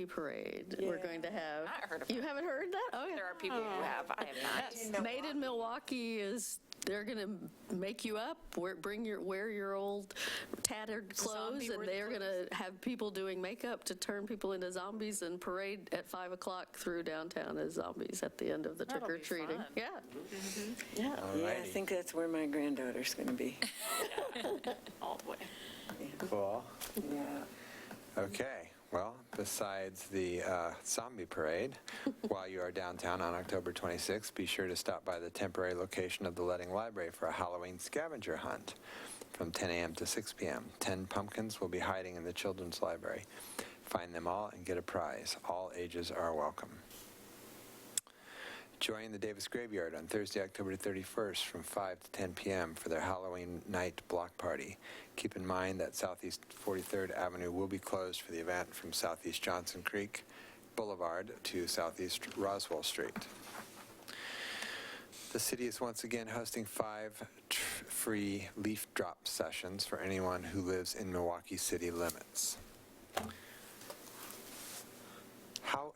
parade we're going to have. Not heard of You it. haven't heard that? Oh, yeah. There are people who have. I have not. Made in Milwaukie is, they're going to make you up, wear your old tattered clothes, and Zombie-worn they're going to have people doing makeup to turn people into zombies and parade at 5 o'clock through downtown as zombies at the end of the That'll be trick-or-treating. fun. Yeah. Yeah. Yeah, I Alrighty. think that's where my granddaughter's going to be. All the way. Cool. Yeah. Okay, well, besides the zombie parade, while you are downtown on October 26th, be sure to stop by the temporary location of the Leading Library for a Halloween scavenger hunt from 10 a.m. to 6 p.m. 10 pumpkins will be hiding in the children's library. Find them all and get a prize. All ages are welcome. Join the Davis Graveyard on Thursday, October 31st from 5 to 10 p.m. for their Halloween night block party. Keep in mind that Southeast 43rd Avenue will be closed for the event from Southeast Johnson Creek Boulevard to Southeast Roswell Street. The city is once again hosting 5 free leaf drop sessions for anyone who lives in Milwaukee city limits.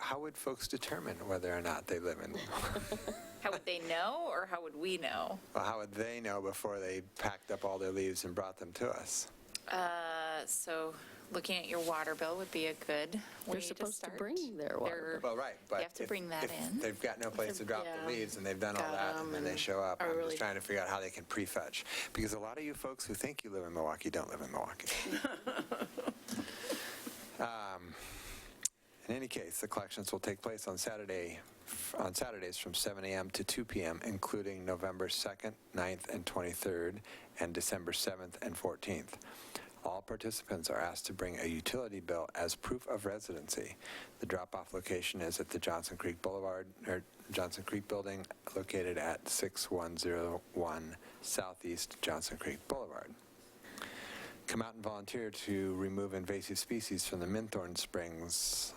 How would folks determine whether or not they live in? How would they know, or how would we know? Well, how would they know before they packed up all their leaves and brought them to us? So looking at your water bill would be a good way They're to supposed to start. bring their water. Well, right, but You have to bring that if in. they've got no place to drop Yeah. the leaves and they've done all Got that 'em and then they and show up, are I'm really- just trying to figure out how they can prefetch. Because a lot of you folks who think you live in Milwaukee don't live in Milwaukee. In any case, the collections will take place on Saturdays from 7 a.m. to 2 p.m., including November 2nd, 9th, and 23rd, and December 7th and 14th. All participants are asked to bring a utility bill as proof of residency. The drop-off location is at the Johnson Creek Building, located at 6101 Southeast Johnson Creek Boulevard. Come out and volunteer to remove invasive species from the Minthorn Springs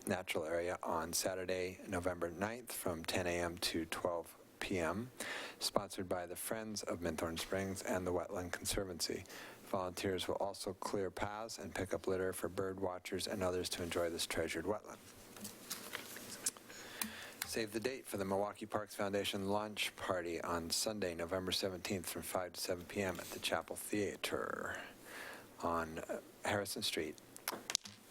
natural area on Saturday, November 9th from 10 a.m. to 12 p.m., sponsored by the Friends of Minthorn Springs and the Wetland Conservancy. Volunteers will also clear paths and pick up litter for bird watchers and others to enjoy this treasured wetland. Save the date for the Milwaukie Parks Foundation lunch party on Sunday, November 17th from 5 to 7 p.m. at the Chapel Theater on Harrison Street.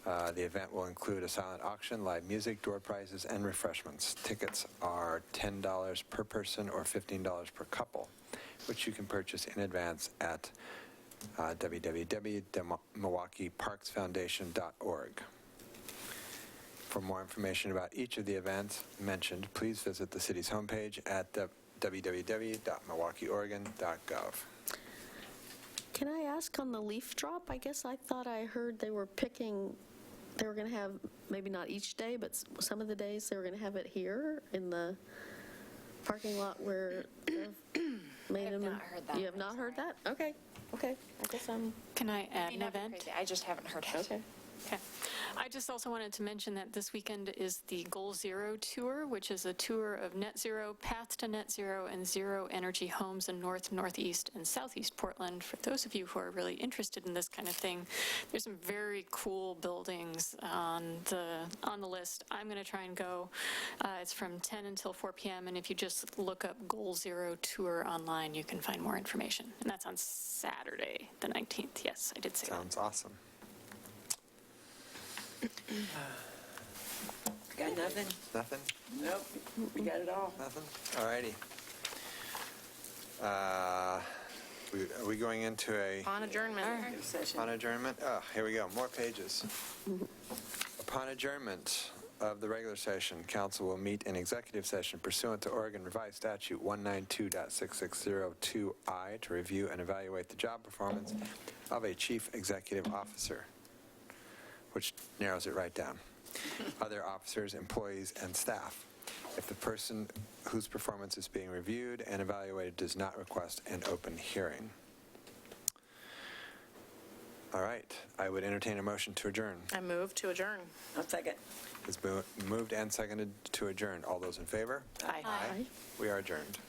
The event will include a silent auction, live music, door prizes, and refreshments. Tickets are $10 per person or $15 per couple, which you can purchase in advance at www.milwaukeeparksfoundation.org. For more information about each of the events mentioned, please visit the city's homepage at www.milwaukeeoregon.gov. Can I ask on the leaf drop? I guess I thought I heard they were going to have, maybe not each day, but some of the days they were going to have it here in the parking lot where I have not heard that. You have not heard that? Okay. I guess I'm... Can I add May an not be event? crazy. I just haven't heard it. Okay. Okay. I I just also wanted to mention that this weekend is the Goal Zero Tour, which is a tour of net zero, path to net zero, and zero energy homes in North, Northeast, and Southeast Portland. For those of you who are really interested in this kind of thing, there's some very cool buildings on the list. I'm going to try and go. It's from 10 until 4 p.m., and if you just look up Goal Zero Tour online, you can find more information. And that's on Saturday, the 19th. Yes, I did say that. Sounds awesome. Got nothing? Nothing? Nope, we got it all. Nothing? All righty. Are we going into a... On adjournment. On adjournment? Oh, here we go, more pages. Upon adjournment of the regular session, council will meet in executive session pursuant to Oregon Revised Statute 192.6602I to review and evaluate the job performance of a chief executive officer, which narrows it right down. Other officers, employees, and staff. If the person whose performance is being reviewed and evaluated does not request an open hearing. All right, I would entertain a motion to adjourn. I move to adjourn. I'll second. It's been moved and seconded to adjourn. All those in favor? Aye. We are adjourned.